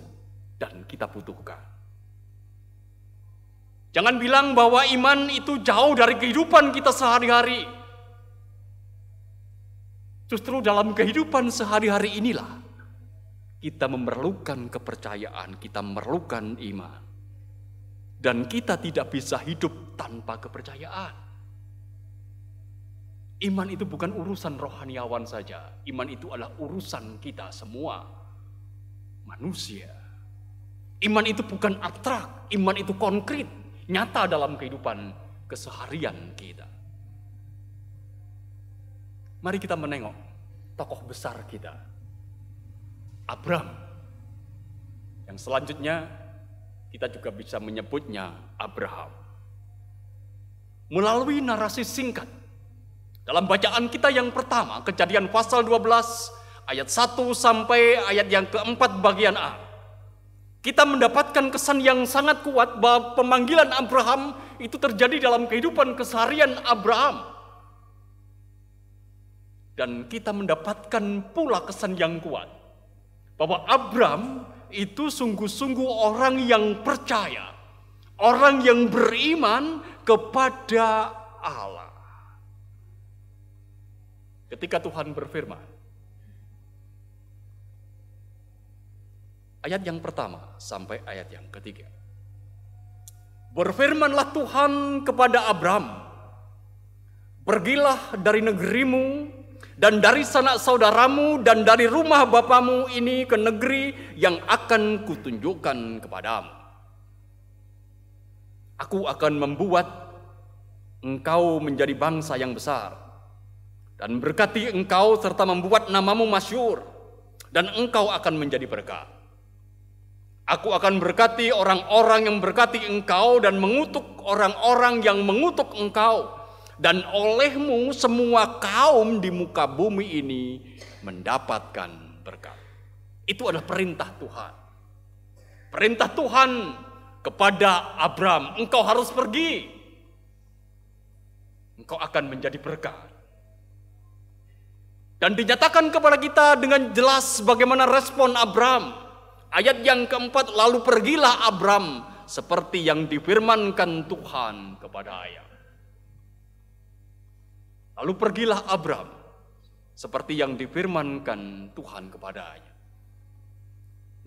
dan kita butuhkan. Jangan bilang bahwa iman itu jauh dari kehidupan kita sehari-hari. Justru dalam kehidupan sehari-hari inilah kita memerlukan kepercayaan, kita memerlukan iman. Dan kita tidak bisa hidup tanpa kepercayaan. Iman itu bukan urusan rohaniawan saja. Iman itu adalah urusan kita semua manusia. Iman itu bukan abstrak, iman itu konkret, nyata dalam kehidupan keseharian kita. Mari kita menengok tokoh besar kita, Abraham. Yang selanjutnya kita juga bisa menyebutnya Abraham. Melalui narasi singkat dalam bacaan kita yang pertama, Kejadian pasal 12 ayat 1 sampai ayat yang keempat bagian A, kita mendapatkan kesan yang sangat kuat bahwa pemanggilan Abraham itu terjadi dalam kehidupan keseharian Abraham. Dan kita mendapatkan pula kesan yang kuat bahwa Abraham itu sungguh-sungguh orang yang percaya, orang yang beriman kepada Allah. Ketika Tuhan berfirman, ayat yang pertama sampai ayat yang ketiga. Berfirmanlah Tuhan kepada Abraham, pergilah dari negerimu dan dari sanak saudaramu dan dari rumah bapamu ini ke negeri yang akan kutunjukkan kepadamu. Aku akan membuat engkau menjadi bangsa yang besar dan berkati engkau serta membuat namamu masyhur dan engkau akan menjadi berkat. Aku akan berkati orang-orang yang berkati engkau dan mengutuk orang-orang yang mengutuk engkau. Dan olehmu semua kaum di muka bumi ini mendapatkan berkat. Itu adalah perintah Tuhan. Perintah Tuhan kepada Abraham, engkau harus pergi. Engkau akan menjadi berkat. Dan dinyatakan kepada kita dengan jelas bagaimana respon Abraham. Ayat yang keempat, lalu pergilah Abraham seperti yang difirmankan Tuhan kepada ayah. Lalu pergilah Abraham seperti yang difirmankan Tuhan kepadanya.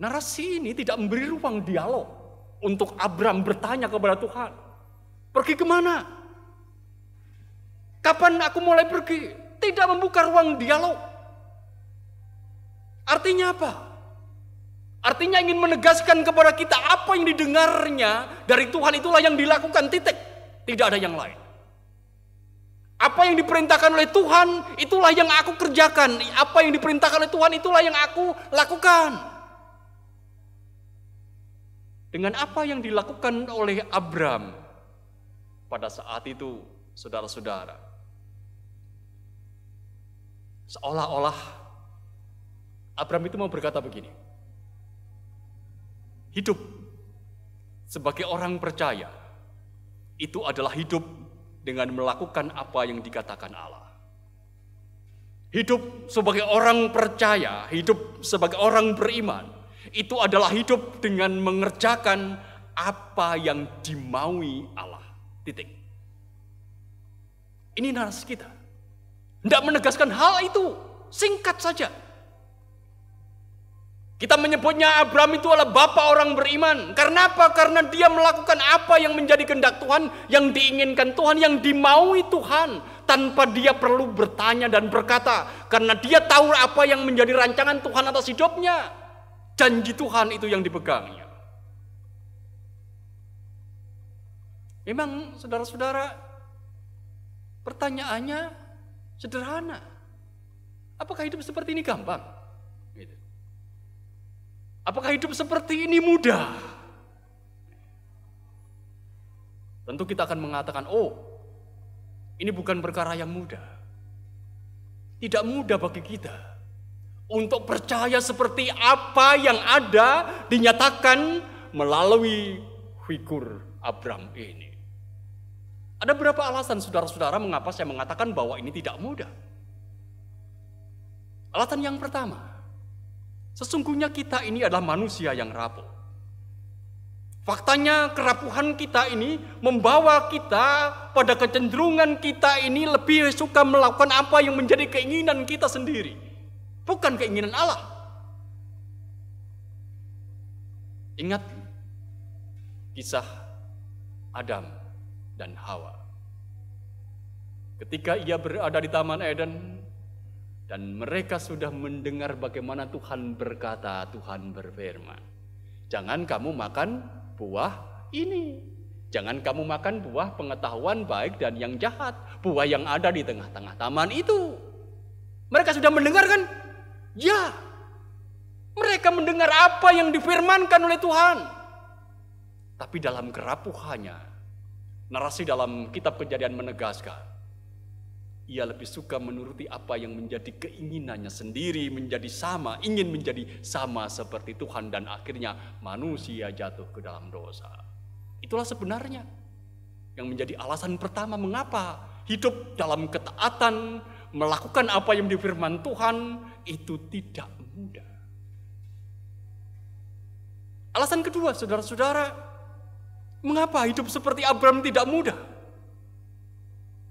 Narasi ini tidak memberi ruang dialog untuk Abraham bertanya kepada Tuhan. Pergi kemana? Kapan aku mulai pergi? Tidak membuka ruang dialog. Artinya apa? Artinya ingin menegaskan kepada kita apa yang didengarnya dari Tuhan itulah yang dilakukan, titik. Tidak ada yang lain. Apa yang diperintahkan oleh Tuhan, itulah yang aku kerjakan. Apa yang diperintahkan oleh Tuhan, itulah yang aku lakukan. Dengan apa yang dilakukan oleh Abraham pada saat itu, saudara-saudara, seolah-olah Abraham itu mau berkata begini, hidup sebagai orang percaya, itu adalah hidup dengan melakukan apa yang dikatakan Allah. Hidup sebagai orang percaya, hidup sebagai orang beriman, itu adalah hidup dengan mengerjakan apa yang dimaui Allah. Titik. Ini narasi kita. Tidak menegaskan hal itu. Singkat saja. Kita menyebutnya Abraham itu adalah bapak orang beriman. Karena apa? Karena dia melakukan apa yang menjadi kehendak Tuhan, yang diinginkan Tuhan, yang dimaui Tuhan. Tanpa dia perlu bertanya dan berkata. Karena dia tahu apa yang menjadi rancangan Tuhan atas hidupnya. Janji Tuhan itu yang dipegangnya. Memang saudara-saudara, pertanyaannya sederhana. Apakah hidup seperti ini gampang? Gitu. Apakah hidup seperti ini mudah? Tentu kita akan mengatakan, oh, ini bukan perkara yang mudah. Tidak mudah bagi kita untuk percaya seperti apa yang ada dinyatakan melalui figur Abraham ini. Ada beberapa alasan saudara-saudara mengapa saya mengatakan bahwa ini tidak mudah. Alasan yang pertama, sesungguhnya kita ini adalah manusia yang rapuh. Faktanya kerapuhan kita ini membawa kita pada kecenderungan kita ini lebih suka melakukan apa yang menjadi keinginan kita sendiri. Bukan keinginan Allah. Ingat kisah Adam dan Hawa. Ketika ia berada di Taman Eden dan mereka sudah mendengar bagaimana Tuhan berkata, Tuhan berfirman, jangan kamu makan buah ini. Jangan kamu makan buah pengetahuan baik dan yang jahat. Buah yang ada di tengah-tengah taman itu. Mereka sudah mendengar kan? Ya. Mereka mendengar apa yang difirmankan oleh Tuhan. Tapi dalam kerapuhannya, narasi dalam kitab Kejadian menegaskan, ia lebih suka menuruti apa yang menjadi keinginannya sendiri, ingin menjadi sama seperti Tuhan, dan akhirnya manusia jatuh ke dalam dosa. Itulah sebenarnya yang menjadi alasan pertama mengapa hidup dalam ketaatan, melakukan apa yang difirman Tuhan itu tidak mudah. Alasan kedua, saudara-saudara, mengapa hidup seperti Abraham tidak mudah?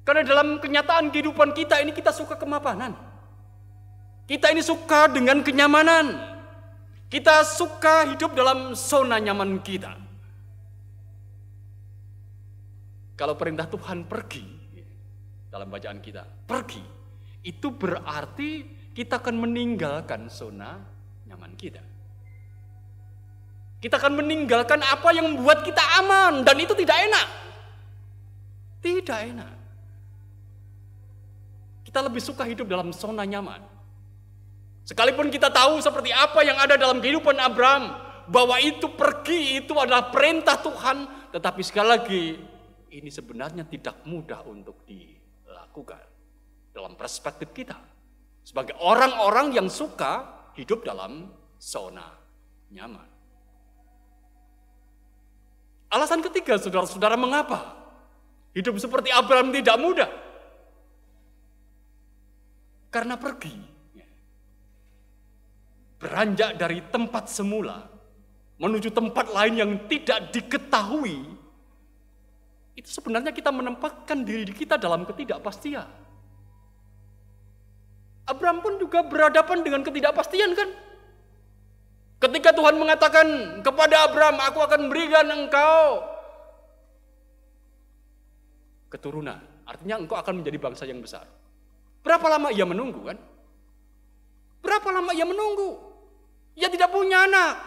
Karena dalam kenyataan kehidupan kita ini kita suka kemapanan. Kita ini suka dengan kenyamanan. Kita suka hidup dalam zona nyaman kita. Kalau perintah Tuhan pergi, dalam bacaan kita, pergi, itu berarti kita akan meninggalkan zona nyaman kita. Kita akan meninggalkan apa yang membuat kita aman, dan itu tidak enak. Tidak enak. Kita lebih suka hidup dalam zona nyaman. Sekalipun kita tahu seperti apa yang ada dalam kehidupan Abraham, bahwa itu pergi, itu adalah perintah Tuhan, tetapi sekali lagi, ini sebenarnya tidak mudah untuk dilakukan dalam perspektif kita. Sebagai orang-orang yang suka hidup dalam zona nyaman. Alasan ketiga, saudara-saudara, mengapa hidup seperti Abraham tidak mudah? Karena pergi, beranjak dari tempat semula menuju tempat lain yang tidak diketahui, itu sebenarnya kita menempatkan diri kita dalam ketidakpastian. Abraham pun juga berhadapan dengan ketidakpastian kan? Ketika Tuhan mengatakan kepada Abraham, aku akan berikan engkau keturunan, artinya engkau akan menjadi bangsa yang besar. Berapa lama ia menunggu kan? Berapa lama ia menunggu? Ia tidak punya anak.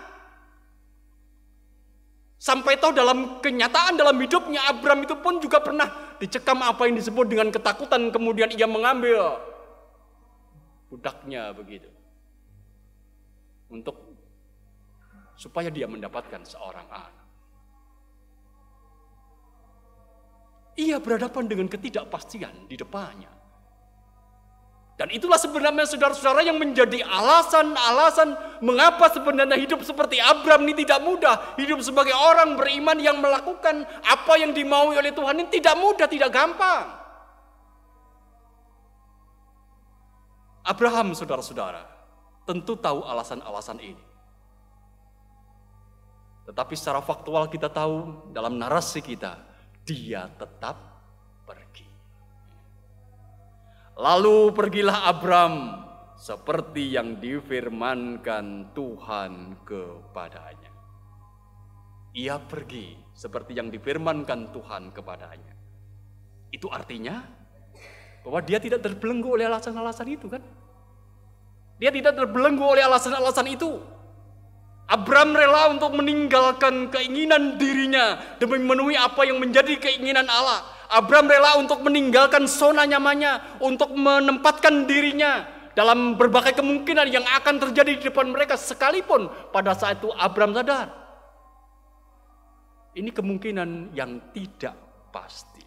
Sampai toh dalam kenyataan dalam hidupnya Abraham itu pun juga pernah dicekam apa yang disebut dengan ketakutan, kemudian ia mengambil budaknya begitu. Supaya dia mendapatkan seorang anak. Ia berhadapan dengan ketidakpastian di depannya. Dan itulah sebenarnya saudara-saudara yang menjadi alasan-alasan mengapa sebenarnya hidup seperti Abraham ini tidak mudah. Hidup sebagai orang beriman yang melakukan apa yang dimaui oleh Tuhan ini tidak mudah, tidak gampang. Abraham, saudara-saudara, tentu tahu alasan-alasan ini. Tetapi secara faktual kita tahu dalam narasi kita, dia tetap pergi. Lalu pergilah Abram seperti yang difirmankan Tuhan kepadanya. Ia pergi seperti yang difirmankan Tuhan kepadanya. Itu artinya bahwa dia tidak terbelenggu oleh alasan-alasan itu kan? Dia tidak terbelenggu oleh alasan-alasan itu. Abram rela untuk meninggalkan keinginan dirinya demi memenuhi apa yang menjadi keinginan Allah. Abram rela untuk meninggalkan zona nyamannya, untuk menempatkan dirinya dalam berbagai kemungkinan yang akan terjadi di depan mereka, sekalipun pada saat itu Abram sadar ini kemungkinan yang tidak pasti.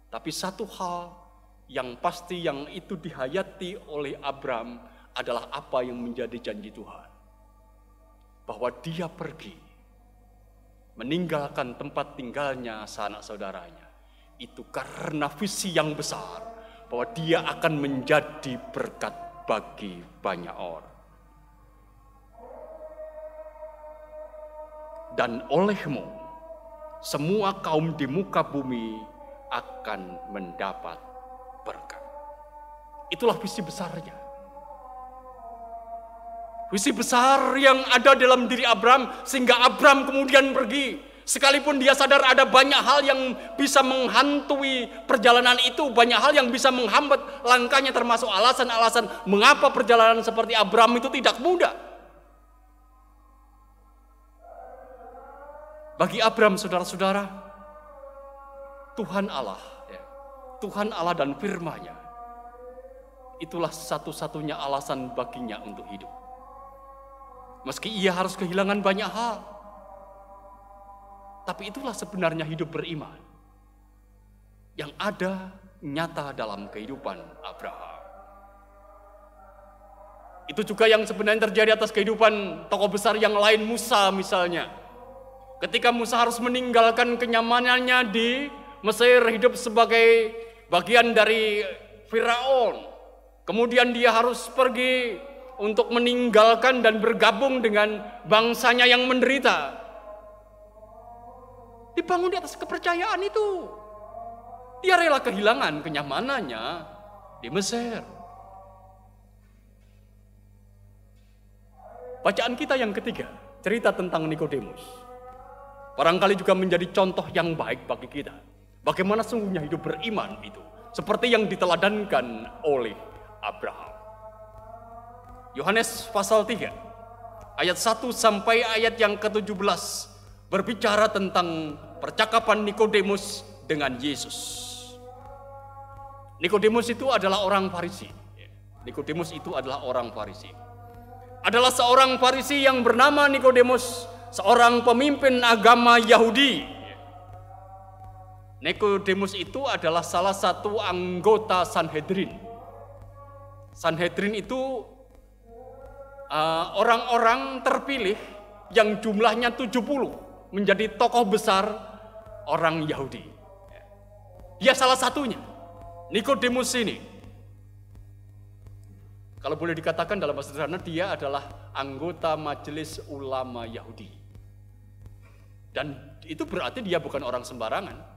Tapi satu hal yang pasti yang itu dihayati oleh Abram adalah apa yang menjadi janji Tuhan. Bahwa dia pergi, meninggalkan tempat tinggalnya sanak saudaranya. Itu karena visi yang besar, bahwa dia akan menjadi berkat bagi banyak orang. Dan olehmu, semua kaum di muka bumi akan mendapat berkat. Itulah visi besarnya. Visi besar yang ada dalam diri Abram, sehingga Abram kemudian pergi. Sekalipun dia sadar ada banyak hal yang bisa menghantui perjalanan itu, banyak hal yang bisa menghambat langkahnya, termasuk alasan-alasan mengapa perjalanan seperti Abram itu tidak mudah. Bagi Abram, saudara-saudara, Tuhan Allah dan firman-Nya, itulah satu-satunya alasan baginya untuk hidup. Meski ia harus kehilangan banyak hal, tapi itulah sebenarnya hidup beriman yang ada nyata dalam kehidupan Abraham. Itu juga yang sebenarnya terjadi atas kehidupan tokoh besar yang lain, Musa misalnya. Ketika Musa harus meninggalkan kenyamanannya di Mesir, hidup sebagai bagian dari Firaun, kemudian dia harus pergi untuk meninggalkan dan bergabung dengan bangsanya yang menderita. Dibangun di atas kepercayaan itu. Dia rela kehilangan kenyamanannya di Mesir. Bacaan kita yang ketiga, cerita tentang Nikodemus, barangkali juga menjadi contoh yang baik bagi kita. Bagaimana sungguhnya hidup beriman itu, seperti yang diteladankan oleh Abraham. Yohanes pasal 3, ayat 1 sampai ayat yang ke-17, berbicara tentang percakapan Nikodemus dengan Yesus. Nikodemus itu adalah orang Farisi. Nikodemus itu adalah orang Farisi. Adalah seorang Farisi yang bernama Nikodemus, seorang pemimpin agama Yahudi. Nikodemus itu adalah salah satu anggota Sanhedrin. Sanhedrin itu orang-orang terpilih yang jumlahnya 70 menjadi tokoh besar orang Yahudi. Dia salah satunya, Nikodemus ini. Kalau boleh dikatakan dalam bahasa sederhana, dia adalah anggota majelis ulama Yahudi. Dan itu berarti dia bukan orang sembarangan.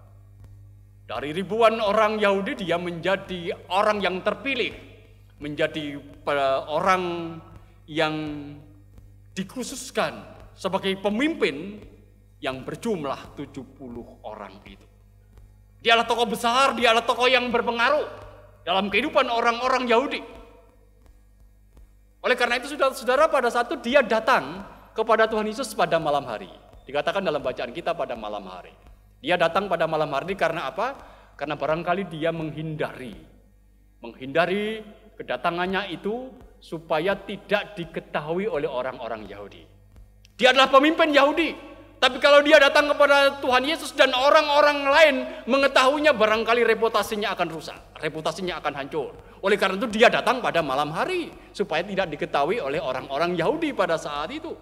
Dari ribuan orang Yahudi, dia menjadi orang yang terpilih, menjadi orang yang dikhususkan sebagai pemimpin yang berjumlah 70 orang itu. Dia adalah tokoh besar, dia adalah tokoh yang berpengaruh dalam kehidupan orang-orang Yahudi. Oleh karena itu, saudara-saudara, pada saat itu dia datang kepada Tuhan Yesus pada malam hari. Dikatakan dalam bacaan kita pada malam hari. Dia datang pada malam hari karena apa? Karena barangkali dia menghindari kedatangannya itu supaya tidak diketahui oleh orang-orang Yahudi. Dia adalah pemimpin Yahudi, tapi kalau dia datang kepada Tuhan Yesus dan orang-orang lain mengetahuinya, barangkali reputasinya akan rusak, reputasinya akan hancur. Oleh karena itu dia datang pada malam hari supaya tidak diketahui oleh orang-orang Yahudi pada saat itu.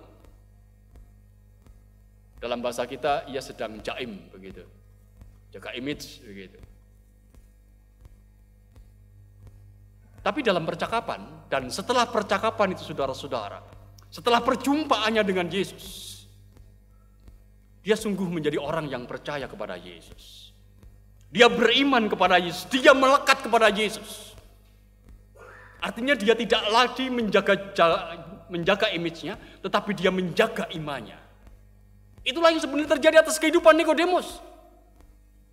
Dalam bahasa kita, ia sedang jaim begitu, jaga image begitu. Tapi dalam percakapan, dan setelah percakapan itu saudara-saudara, setelah perjumpaannya dengan Yesus, Dia sungguh menjadi orang yang percaya kepada Yesus. Dia beriman kepada Yesus, dia melekat kepada Yesus. Artinya dia tidak lagi menjaga image-nya, tetapi dia menjaga imannya. Itulah yang sebenarnya terjadi atas kehidupan Nikodemus.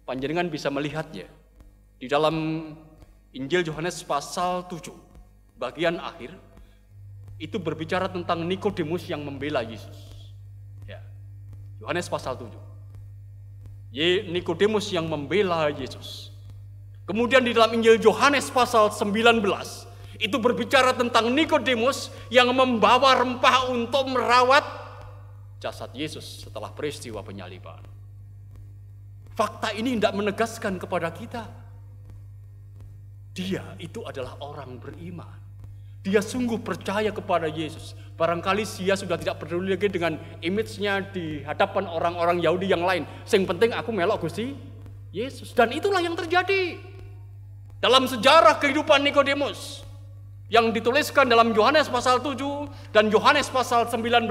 Panjenengan bisa melihatnya di dalam Injil Yohanes pasal 7, bagian akhir, itu berbicara tentang Nikodemus yang membela Yesus. Ya. Yohanes pasal 7. Nikodemus yang membela Yesus. Kemudian di dalam Injil Yohanes pasal 19, itu berbicara tentang Nikodemus yang membawa rempah untuk merawat jasad Yesus setelah peristiwa penyaliban. Fakta ini tidak menegaskan kepada kita, dia itu adalah orang beriman. Dia sungguh percaya kepada Yesus. Barangkali dia sudah tidak peduli lagi dengan image-nya di hadapan orang-orang Yahudi yang lain. Yang penting aku melok Gusti Yesus. Dan itulah yang terjadi dalam sejarah kehidupan Nikodemus yang dituliskan dalam Yohanes pasal 7 dan Yohanes pasal 19,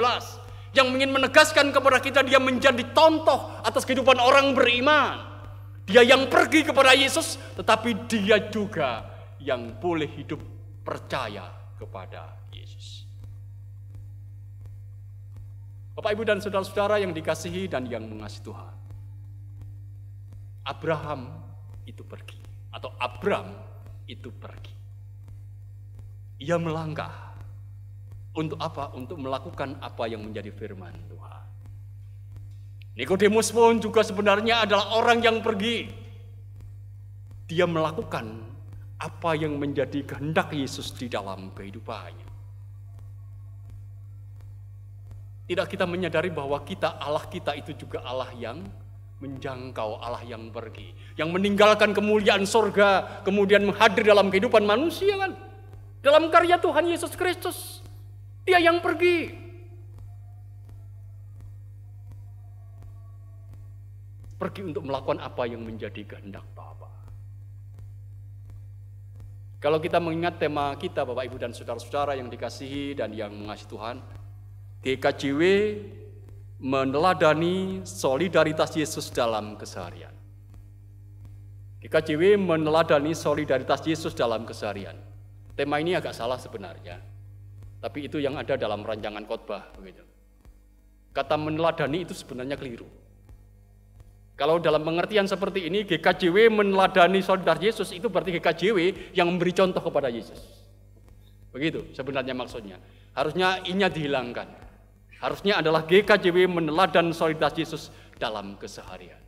yang ingin menegaskan kepada kita dia menjadi contoh atas kehidupan orang beriman. Dia yang pergi kepada Yesus, tetapi dia juga yang boleh hidup percaya kepada Yesus. Bapak, Ibu, dan saudara-saudara yang dikasihi dan yang mengasihi Tuhan, Abraham itu pergi, atau Abram itu pergi. Ia melangkah. Untuk apa? Untuk melakukan apa yang menjadi firman Tuhan. Nikodemus pun juga sebenarnya adalah orang yang pergi. Dia melakukan apa yang menjadi kehendak Yesus di dalam kehidupannya. Tidak kita menyadari bahwa Allah kita itu juga Allah yang menjangkau, Allah yang pergi, yang meninggalkan kemuliaan sorga, kemudian hadir dalam kehidupan manusia kan? Dalam karya Tuhan Yesus Kristus. Dia yang pergi. Pergi untuk melakukan apa yang menjadi kehendak Bapa. Kalau kita mengingat tema kita, Bapak, Ibu, dan saudara-saudara yang dikasihi dan yang mengasihi Tuhan, GKJW meneladani solidaritas Yesus dalam keseharian. GKJW meneladani solidaritas Yesus dalam keseharian. Tema ini agak salah sebenarnya, tapi itu yang ada dalam rancangan khotbah begitu. Kata meneladani itu sebenarnya keliru. Kalau dalam pengertian seperti ini, GKJW meneladani solidaritas Yesus, itu berarti GKJW yang memberi contoh kepada Yesus. Begitu sebenarnya maksudnya. Harusnya inya dihilangkan. Harusnya adalah GKJW meneladan solidaritas Yesus dalam keseharian.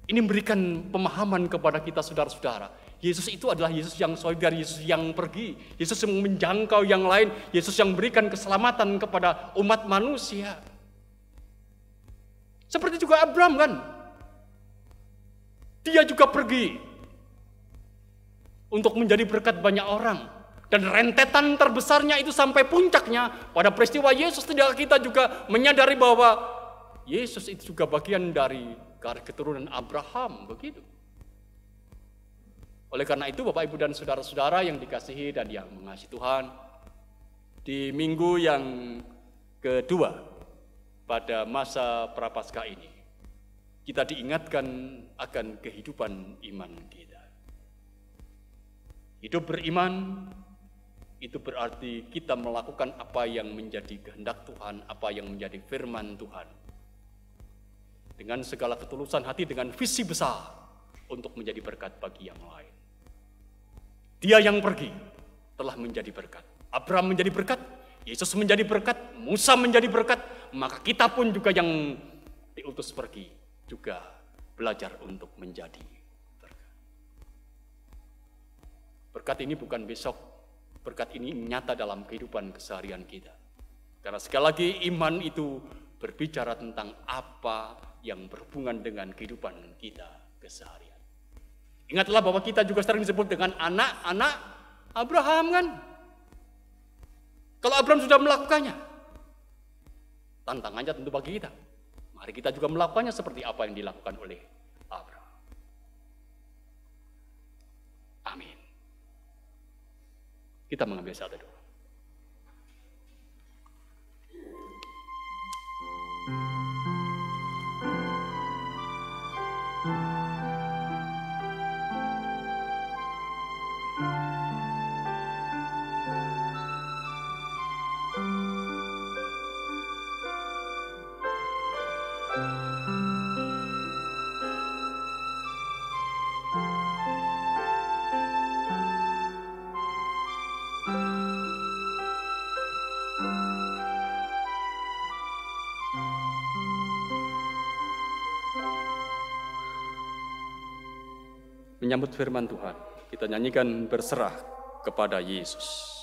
Ini memberikan pemahaman kepada kita saudara-saudara. Yesus itu adalah Yesus yang solidar, Yesus yang pergi, Yesus yang menjangkau yang lain, Yesus yang memberikan keselamatan kepada umat manusia. Seperti juga Abraham kan, dia juga pergi untuk menjadi berkat banyak orang. Dan rentetan terbesarnya itu sampai puncaknya pada peristiwa Yesus, tidak kita juga menyadari bahwa Yesus itu juga bagian dari garis keturunan Abraham, begitu. Oleh karena itu, Bapak, Ibu, dan saudara-saudara yang dikasihi dan yang mengasihi Tuhan, di minggu yang kedua pada masa Prapaskah ini, kita diingatkan akan kehidupan iman kita. Hidup beriman itu berarti kita melakukan apa yang menjadi kehendak Tuhan, apa yang menjadi firman Tuhan. Dengan segala ketulusan hati, dengan visi besar untuk menjadi berkat bagi yang lain. Dia yang pergi telah menjadi berkat. Abraham menjadi berkat, Yesus menjadi berkat, Musa menjadi berkat, maka kita pun juga yang diutus pergi juga belajar untuk menjadi berkat. Berkat ini bukan besok, berkat ini nyata dalam kehidupan keseharian kita. Karena sekali lagi iman itu berbicara tentang apa yang berhubungan dengan kehidupan kita keseharian. Ingatlah bahwa kita juga sering disebut dengan anak-anak Abraham kan. Kalau Abraham sudah melakukannya, tantangannya tentu bagi kita. Mari kita juga melakukannya seperti apa yang dilakukan oleh Abraham. Amin. Kita mengambil saat teduh. menyambut firman Tuhan. Kita nyanyikan berserah kepada Yesus.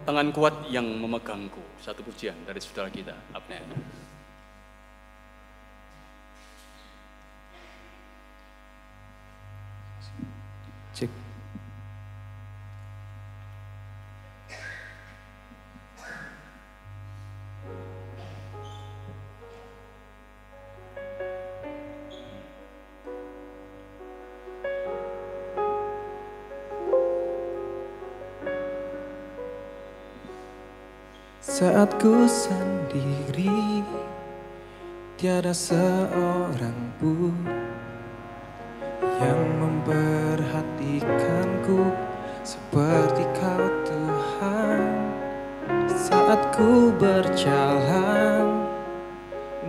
Tangan kuat yang memegangku. Satu pujian dari saudara kita, Abner.
Cek. Saat ku sendiri, tiada seorang pun yang memperhatikanku seperti Kau Tuhan. Saat ku berjalan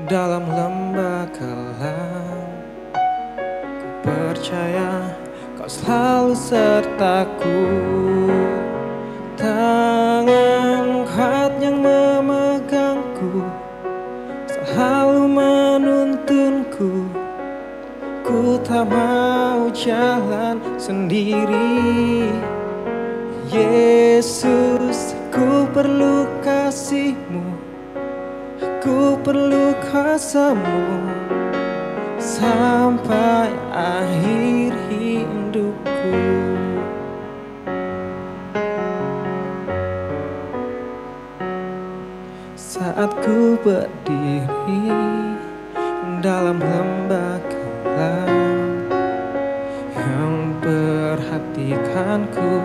dalam lembah kelam, ku percaya Kau selalu sertaku. Tangan kuat yang memegangku selalu menuntunku. Ku tak mau jalan sendiri. Yesus, ku perlu kasih-Mu, ku perlu kuasa-Mu sampai akhir hidupku. Saat ku berdiri dalam lembah kelam, yang perhatikanku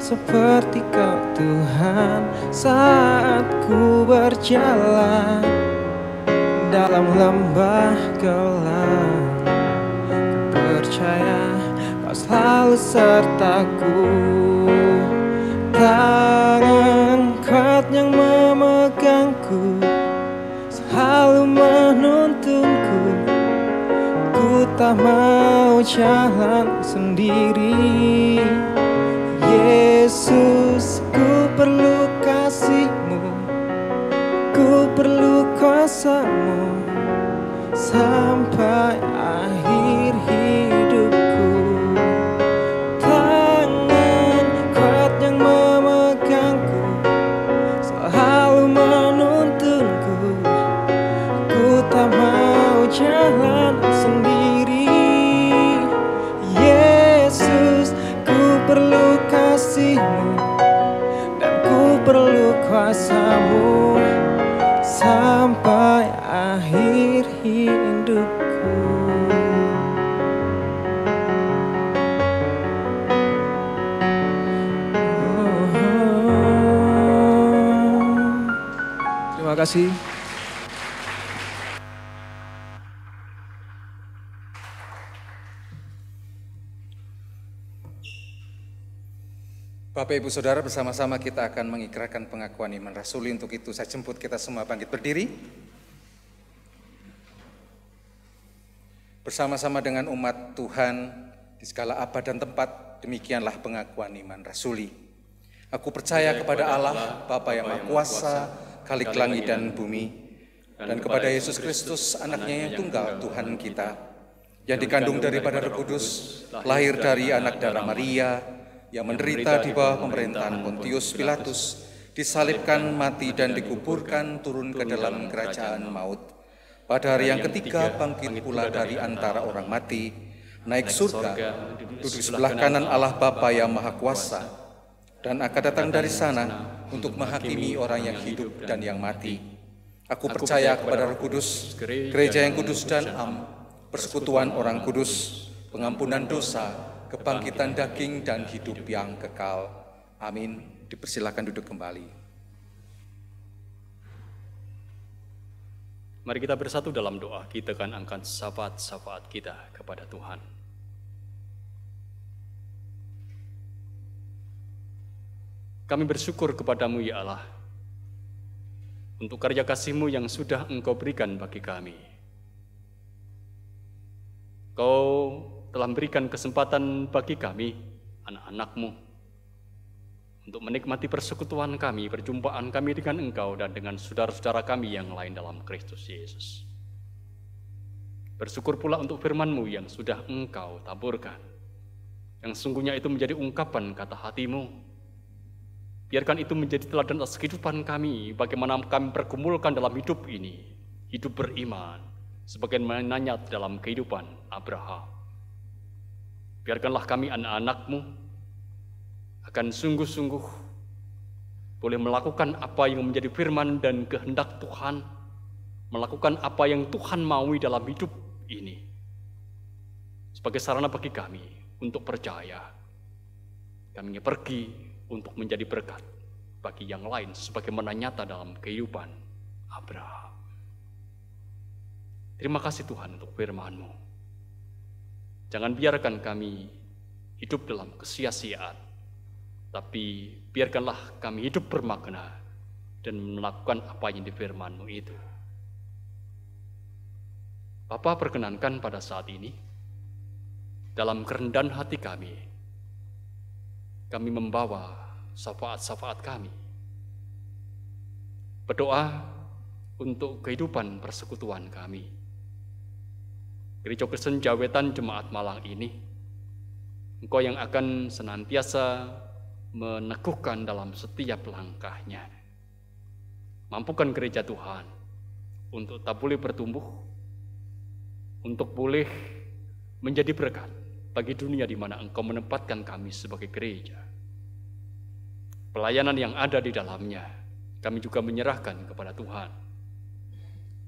seperti Kau Tuhan. Saat ku berjalan dalam lembah kelam, ku percaya Kau selalu sertaku. Tangan kuat yang memegangku selalu menuntunku. Ku tak mau jalan sendiri. Yesus, ku perlu kasih-Mu, ku perlu kuasa-Mu sampai akhir hidupku. Tangan kuat yang memegang kasih-Mu, dan ku perlu kuasa-Mu sampai akhir hidupku. Terima kasih.
Bapak Ibu Saudara, bersama-sama kita akan mengikrarkan pengakuan iman rasuli. Untuk itu saya jemput kita semua bangkit berdiri. Bersama-sama dengan umat Tuhan di segala abad dan tempat, demikianlah pengakuan iman rasuli. Aku percaya kepada Allah, Bapa yang Maha Kuasa, Khalik langit dan bumi, dan kepada Yesus Kristus, anaknya yang tunggal Tuhan kita, yang dikandung daripada Roh Kudus, lahir dari anak darah Maria, yang menderita di bawah pemerintahan Pontius Pilatus, disalibkan, mati dan dikuburkan, turun ke dalam kerajaan maut. Pada hari yang ketiga bangkit pula dari antara orang mati, naik surga, duduk di sebelah kanan Allah Bapa yang Maha Kuasa, dan akan datang dari sana untuk menghakimi orang yang hidup dan yang mati. Aku percaya kepada Roh Kudus, gereja yang kudus dan am, persekutuan orang kudus, pengampunan dosa, kebangkitan daging dan hidup yang kekal. Amin. Dipersilakan duduk kembali.
Mari kita bersatu dalam doa. Kita akan angkat syafaat-syafaat kita kepada Tuhan. Kami bersyukur kepadamu ya Allah, untuk karya kasih-Mu yang sudah Engkau berikan bagi kami. Kau telah memberikan kesempatan bagi kami, anak-anak-Mu, untuk menikmati persekutuan kami, perjumpaan kami dengan Engkau dan dengan saudara-saudara kami yang lain dalam Kristus Yesus. Bersyukur pula untuk firman-Mu yang sudah Engkau taburkan, yang sungguhnya itu menjadi ungkapan kata hati-Mu. Biarkan itu menjadi teladan atas kehidupan kami, bagaimana kami pergumulkan dalam hidup ini, hidup beriman, sebagaimana nyata dalam kehidupan Abraham. Biarkanlah kami anak-anak-Mu akan sungguh-sungguh boleh melakukan apa yang menjadi firman dan kehendak Tuhan, melakukan apa yang Tuhan maui dalam hidup ini, sebagai sarana bagi kami untuk percaya. Kami pergi untuk menjadi berkat bagi yang lain, sebagaimana nyata dalam kehidupan Abraham. Terima kasih Tuhan untuk firman-Mu. Jangan biarkan kami hidup dalam kesia-siaan, tapi biarkanlah kami hidup bermakna dan melakukan apa yang di firman-Mu itu. Bapa, perkenankan pada saat ini, dalam kerendahan hati kami membawa syafaat-syafaat kami. Berdoa untuk kehidupan persekutuan kami. Gereja Kristen Jawetan Jemaat Malang ini, Engkau yang akan senantiasa meneguhkan dalam setiap langkahnya. Mampukan gereja Tuhan untuk tak boleh bertumbuh, untuk boleh menjadi berkat bagi dunia di mana Engkau menempatkan kami sebagai gereja. Pelayanan yang ada di dalamnya, kami juga menyerahkan kepada Tuhan.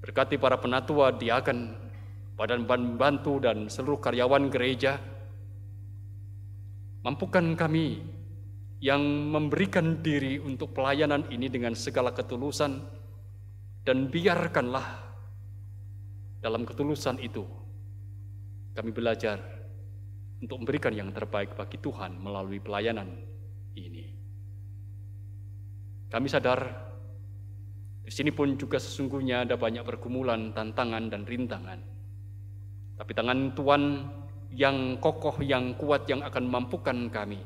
Berkati para penatua, diaken, badan pembantu dan seluruh karyawan gereja. Mampukan kami yang memberikan diri untuk pelayanan ini dengan segala ketulusan, dan biarkanlah dalam ketulusan itu kami belajar untuk memberikan yang terbaik bagi Tuhan melalui pelayanan ini. Kami sadar di sini pun juga sesungguhnya ada banyak pergumulan, tantangan dan rintangan. Tapi tangan Tuhan yang kokoh, yang kuat, yang akan memampukan kami,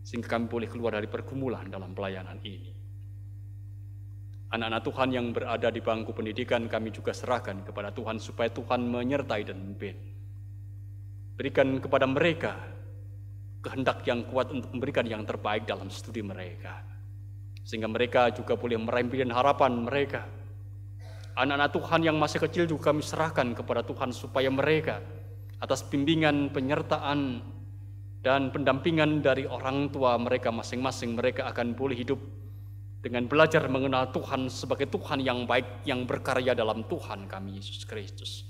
sehingga kami boleh keluar dari pergumulan dalam pelayanan ini. Anak-anak Tuhan yang berada di bangku pendidikan, kami juga serahkan kepada Tuhan, supaya Tuhan menyertai dan memimpin. Berikan kepada mereka kehendak yang kuat untuk memberikan yang terbaik dalam studi mereka, sehingga mereka juga boleh meraih harapan mereka. Anak-anak Tuhan yang masih kecil juga kami serahkan kepada Tuhan, supaya mereka atas bimbingan, penyertaan, dan pendampingan dari orang tua mereka masing-masing, mereka akan boleh hidup dengan belajar mengenal Tuhan sebagai Tuhan yang baik, yang berkarya dalam Tuhan kami Yesus Kristus.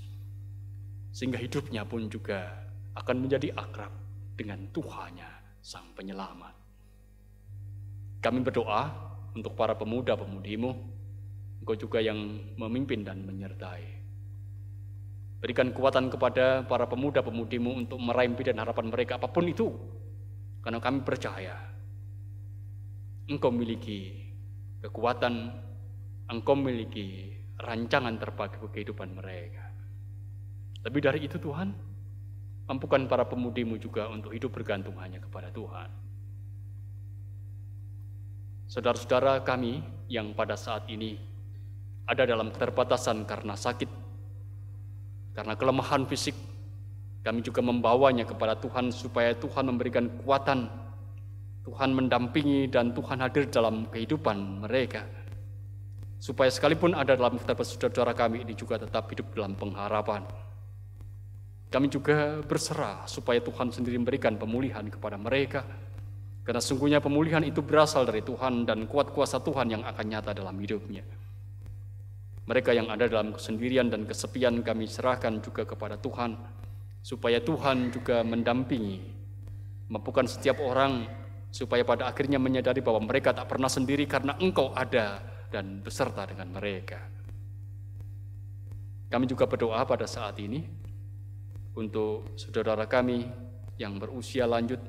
Sehingga hidupnya pun juga akan menjadi akrab dengan Tuhannya, Sang Penyelamat. Kami berdoa untuk para pemuda-pemudimu, Engkau juga yang memimpin dan menyertai. Berikan kekuatan kepada para pemuda-pemudimu untuk meraih impian dan harapan mereka apapun itu. Karena kami percaya Engkau memiliki kekuatan, Engkau memiliki rancangan terbaik bagi kehidupan mereka. Lebih dari itu Tuhan, mampukan para pemudimu juga untuk hidup bergantung hanya kepada Tuhan. Saudara-saudara kami yang pada saat ini ada dalam keterbatasan karena sakit, karena kelemahan fisik, kami juga membawanya kepada Tuhan supaya Tuhan memberikan kekuatan, Tuhan mendampingi dan Tuhan hadir dalam kehidupan mereka. Supaya sekalipun ada dalam keterbatasan saudara kami ini juga tetap hidup dalam pengharapan. Kami juga berserah supaya Tuhan sendiri memberikan pemulihan kepada mereka. Karena sungguhnya pemulihan itu berasal dari Tuhan dan kuat kuasa Tuhan yang akan nyata dalam hidupnya. Mereka yang ada dalam kesendirian dan kesepian kami serahkan juga kepada Tuhan, supaya Tuhan juga mendampingi, mampukan setiap orang, supaya pada akhirnya menyadari bahwa mereka tak pernah sendiri karena Engkau ada dan beserta dengan mereka. Kami juga berdoa pada saat ini untuk saudara kami yang berusia lanjut,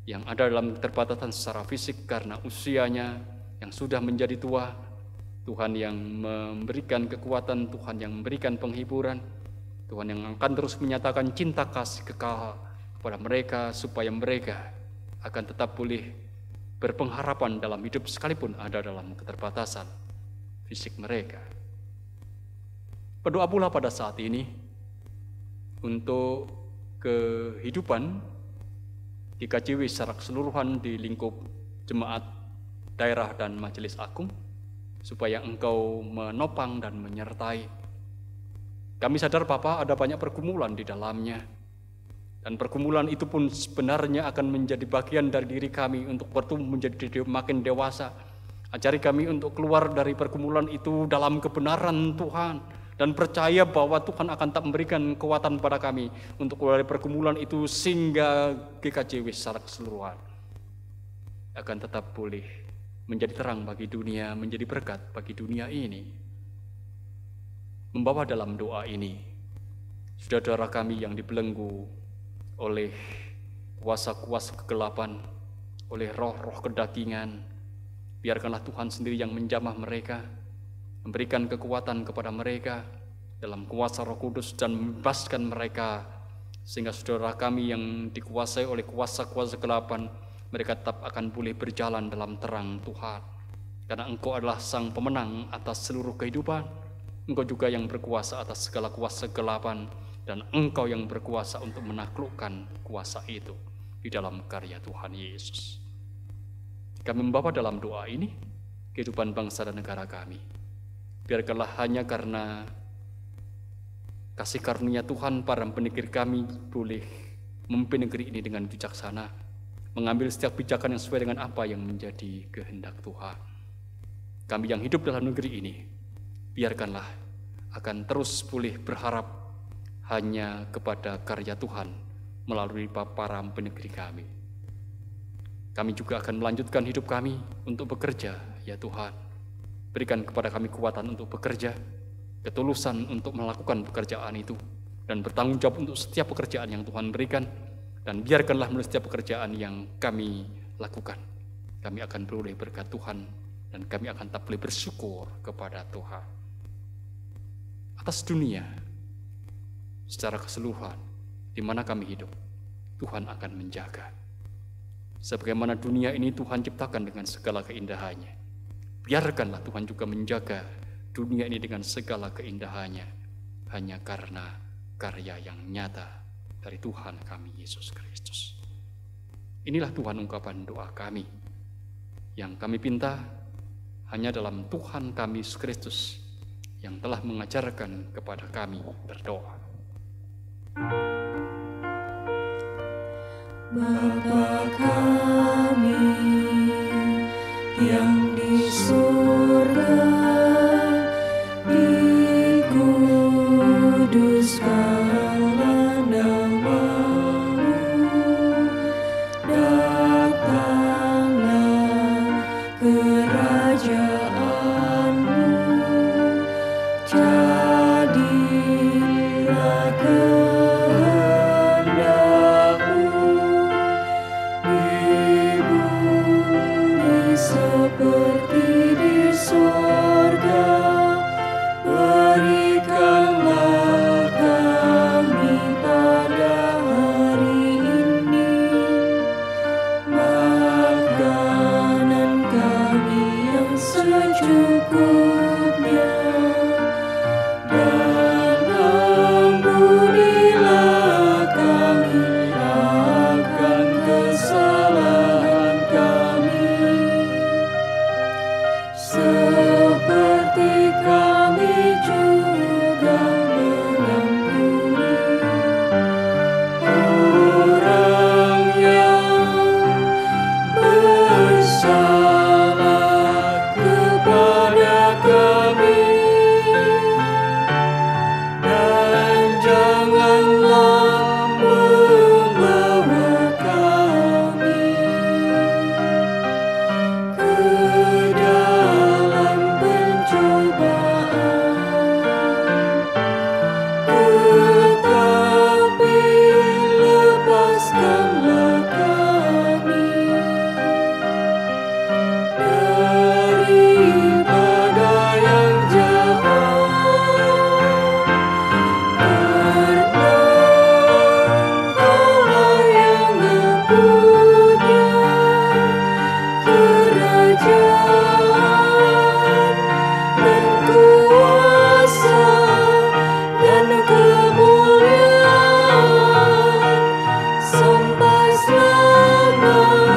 yang ada dalam keterbatasan secara fisik karena usianya yang sudah menjadi tua. Tuhan yang memberikan kekuatan, Tuhan yang memberikan penghiburan, Tuhan yang akan terus menyatakan cinta kasih kekal kepada mereka supaya mereka akan tetap boleh berpengharapan dalam hidup sekalipun ada dalam keterbatasan fisik mereka. Berdoa pula pada saat ini untuk kehidupan GKJW secara keseluruhan di lingkup jemaat daerah dan majelis agung, supaya Engkau menopang dan menyertai. Kami sadar Bapa ada banyak pergumulan di dalamnya. Dan pergumulan itu pun sebenarnya akan menjadi bagian dari diri kami untuk bertumbuh menjadi makin dewasa. Ajari kami untuk keluar dari pergumulan itu dalam kebenaran Tuhan. Dan percaya bahwa Tuhan akan tak memberikan kekuatan pada kami untuk keluar dari pergumulan itu sehingga GKJW secara keseluruhan akan tetap boleh menjadi terang bagi dunia, menjadi berkat bagi dunia ini. Membawa dalam doa ini saudara kami yang dibelenggu oleh kuasa-kuasa kegelapan, oleh roh-roh kedagingan. Biarkanlah Tuhan sendiri yang menjamah mereka, memberikan kekuatan kepada mereka dalam kuasa Roh Kudus dan membebaskan mereka, sehingga saudara kami yang dikuasai oleh kuasa-kuasa kegelapan, mereka tetap akan boleh berjalan dalam terang Tuhan. Karena Engkau adalah Sang Pemenang atas seluruh kehidupan. Engkau juga yang berkuasa atas segala kuasa kegelapan. Dan Engkau yang berkuasa untuk menaklukkan kuasa itu di dalam karya Tuhan Yesus. Kami membawa dalam doa ini kehidupan bangsa dan negara kami. Biarkanlah hanya karena kasih karunia Tuhan para pendekir kami boleh memimpin negeri ini dengan bijaksana, mengambil setiap kebijakan yang sesuai dengan apa yang menjadi kehendak Tuhan. Kami yang hidup dalam negeri ini, biarkanlah akan terus boleh berharap hanya kepada karya Tuhan melalui para pendekir kami. Kami juga akan melanjutkan hidup kami untuk bekerja, ya Tuhan. Berikan kepada kami kekuatan untuk bekerja, ketulusan untuk melakukan pekerjaan itu, dan bertanggung jawab untuk setiap pekerjaan yang Tuhan berikan. Dan biarkanlah melalui setiap pekerjaan yang kami lakukan, kami akan beroleh berkat Tuhan, dan kami akan tetap boleh bersyukur kepada Tuhan. Atas dunia, secara keseluruhan, di mana kami hidup, Tuhan akan menjaga. Sebagaimana dunia ini Tuhan ciptakan dengan segala keindahannya, biarkanlah Tuhan juga menjaga dunia ini dengan segala keindahannya, hanya karena karya yang nyata dari Tuhan kami Yesus Kristus. Inilah Tuhan ungkapan doa kami, yang kami pinta hanya dalam Tuhan kami Yesus Kristus yang telah mengajarkan kepada kami berdoa.
Bapa kami yang di surga, dikuduskanlah nama-Mu, datanglah kerajaan-Mu, jadilah seperti di sorga. Berikanlah kami pada hari ini makanan kami yang secukupnya, dan ampunilah kami akan kesalahan kami, seperti kami juga mengampuni orang yang bersalah kepada kami, dan janganlah membawa kami ke dalam pencobaan, tetapi lepaskanlah kami daripada yang jahat, karena Engkau-Lah yang mempunyai kerajaan dan kuasa dan kemuliaan sampai selama-lamanya.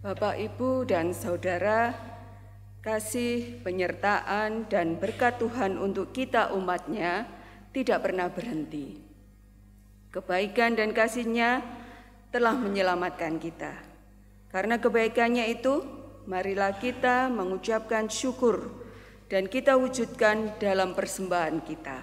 Bapak, Ibu, dan Saudara, kasih, penyertaan, dan berkat Tuhan untuk kita umat-Nya tidak pernah berhenti. Kebaikan dan kasih-Nya telah menyelamatkan kita. Karena kebaikannya itu, marilah kita mengucapkan syukur dan kita wujudkan dalam persembahan kita.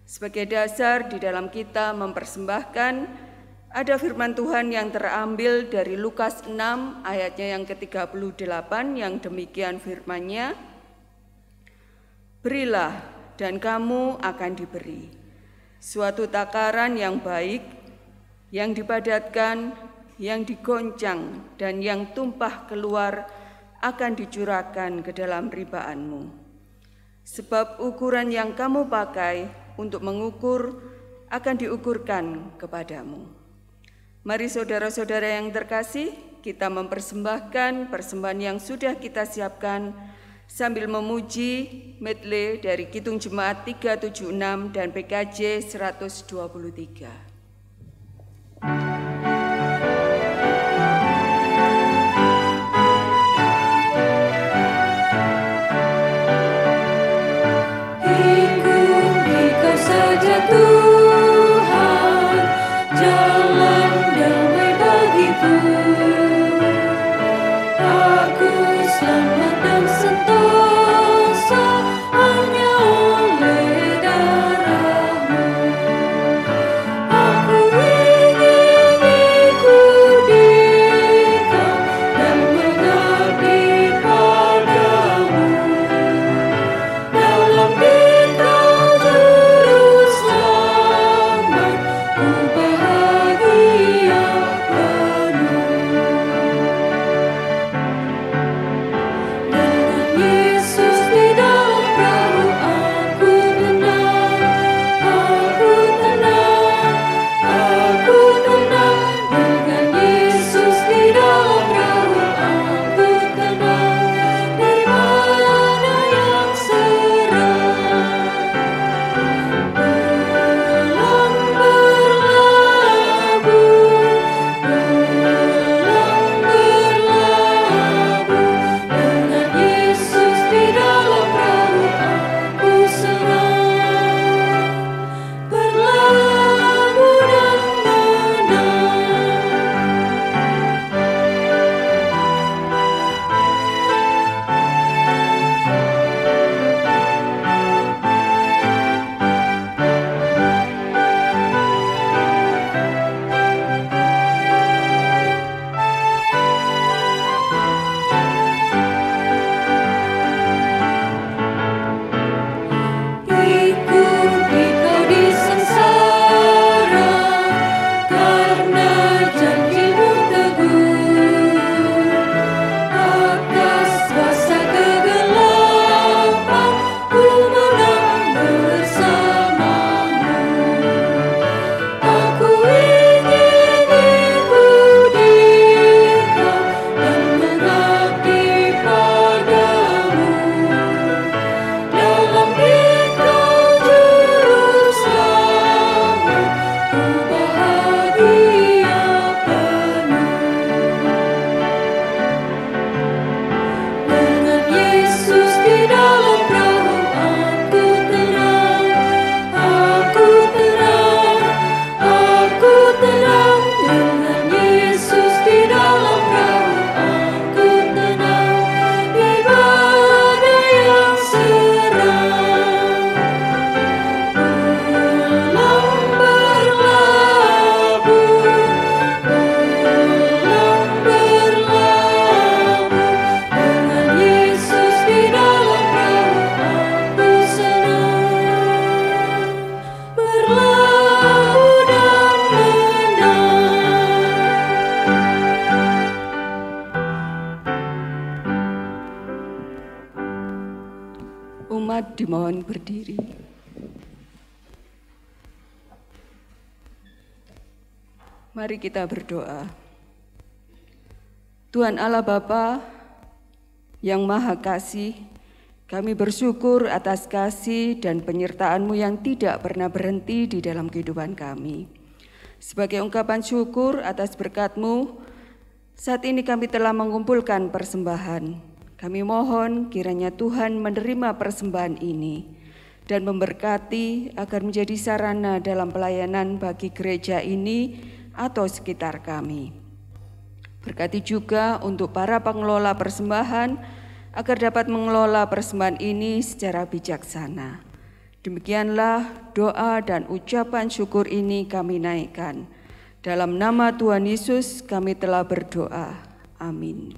Sebagai dasar di dalam kita mempersembahkan, ada firman Tuhan yang terambil dari Lukas 6 ayatnya yang ke-38 yang demikian firman-Nya, "Berilah dan kamu akan diberi. Suatu takaran yang baik, yang dipadatkan, yang digoncang, dan yang tumpah keluar akan dicurahkan ke dalam ribaanmu. Sebab ukuran yang kamu pakai untuk mengukur akan diukurkan kepadamu." Mari saudara-saudara yang terkasih, kita mempersembahkan persembahan yang sudah kita siapkan sambil memuji medley dari Kidung Jemaat 376 dan PKJ 123.
Ikuti Kau saja Tuhan, jalan damai bagiku. Aku selamat dan sentosa hanya oleh darah-Mu.
dimohon berdiri. Mari kita berdoa. Tuhan Allah Bapa yang Maha Kasih, kami bersyukur atas kasih dan penyertaan-Mu yang tidak pernah berhenti di dalam kehidupan kami. Sebagai ungkapan syukur atas berkat-Mu, saat ini kami telah mengumpulkan persembahan. Kami mohon kiranya Tuhan menerima persembahan ini dan memberkati agar menjadi sarana dalam pelayanan bagi gereja ini atau sekitar kami. Berkati juga untuk para pengelola persembahan agar dapat mengelola persembahan ini secara bijaksana. Demikianlah doa dan ucapan syukur ini kami naikkan. Dalam nama Tuhan Yesus kami telah berdoa. Amin.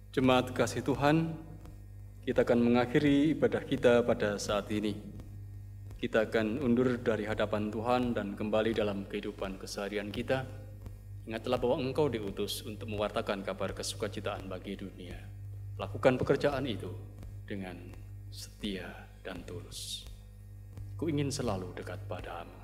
Jemaat kasih Tuhan, kita akan mengakhiri ibadah kita pada saat ini. Kita akan undur dari hadapan Tuhan dan kembali dalam kehidupan keseharian kita. Ingatlah bahwa Engkau diutus untuk mewartakan kabar kesukacitaan bagi dunia. Lakukan pekerjaan itu dengan setia dan tulus. Ku ingin selalu dekat padamu.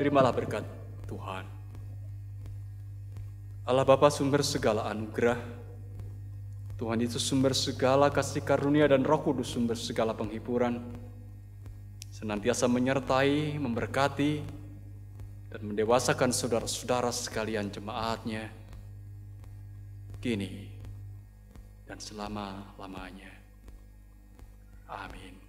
Terimalah berkat Tuhan. Allah Bapa sumber segala anugerah, Tuhan Yesus sumber segala kasih karunia dan Roh Kudus sumber segala penghiburan, senantiasa menyertai, memberkati, dan mendewasakan saudara-saudara sekalian jemaatnya, kini dan selama-lamanya. Amin.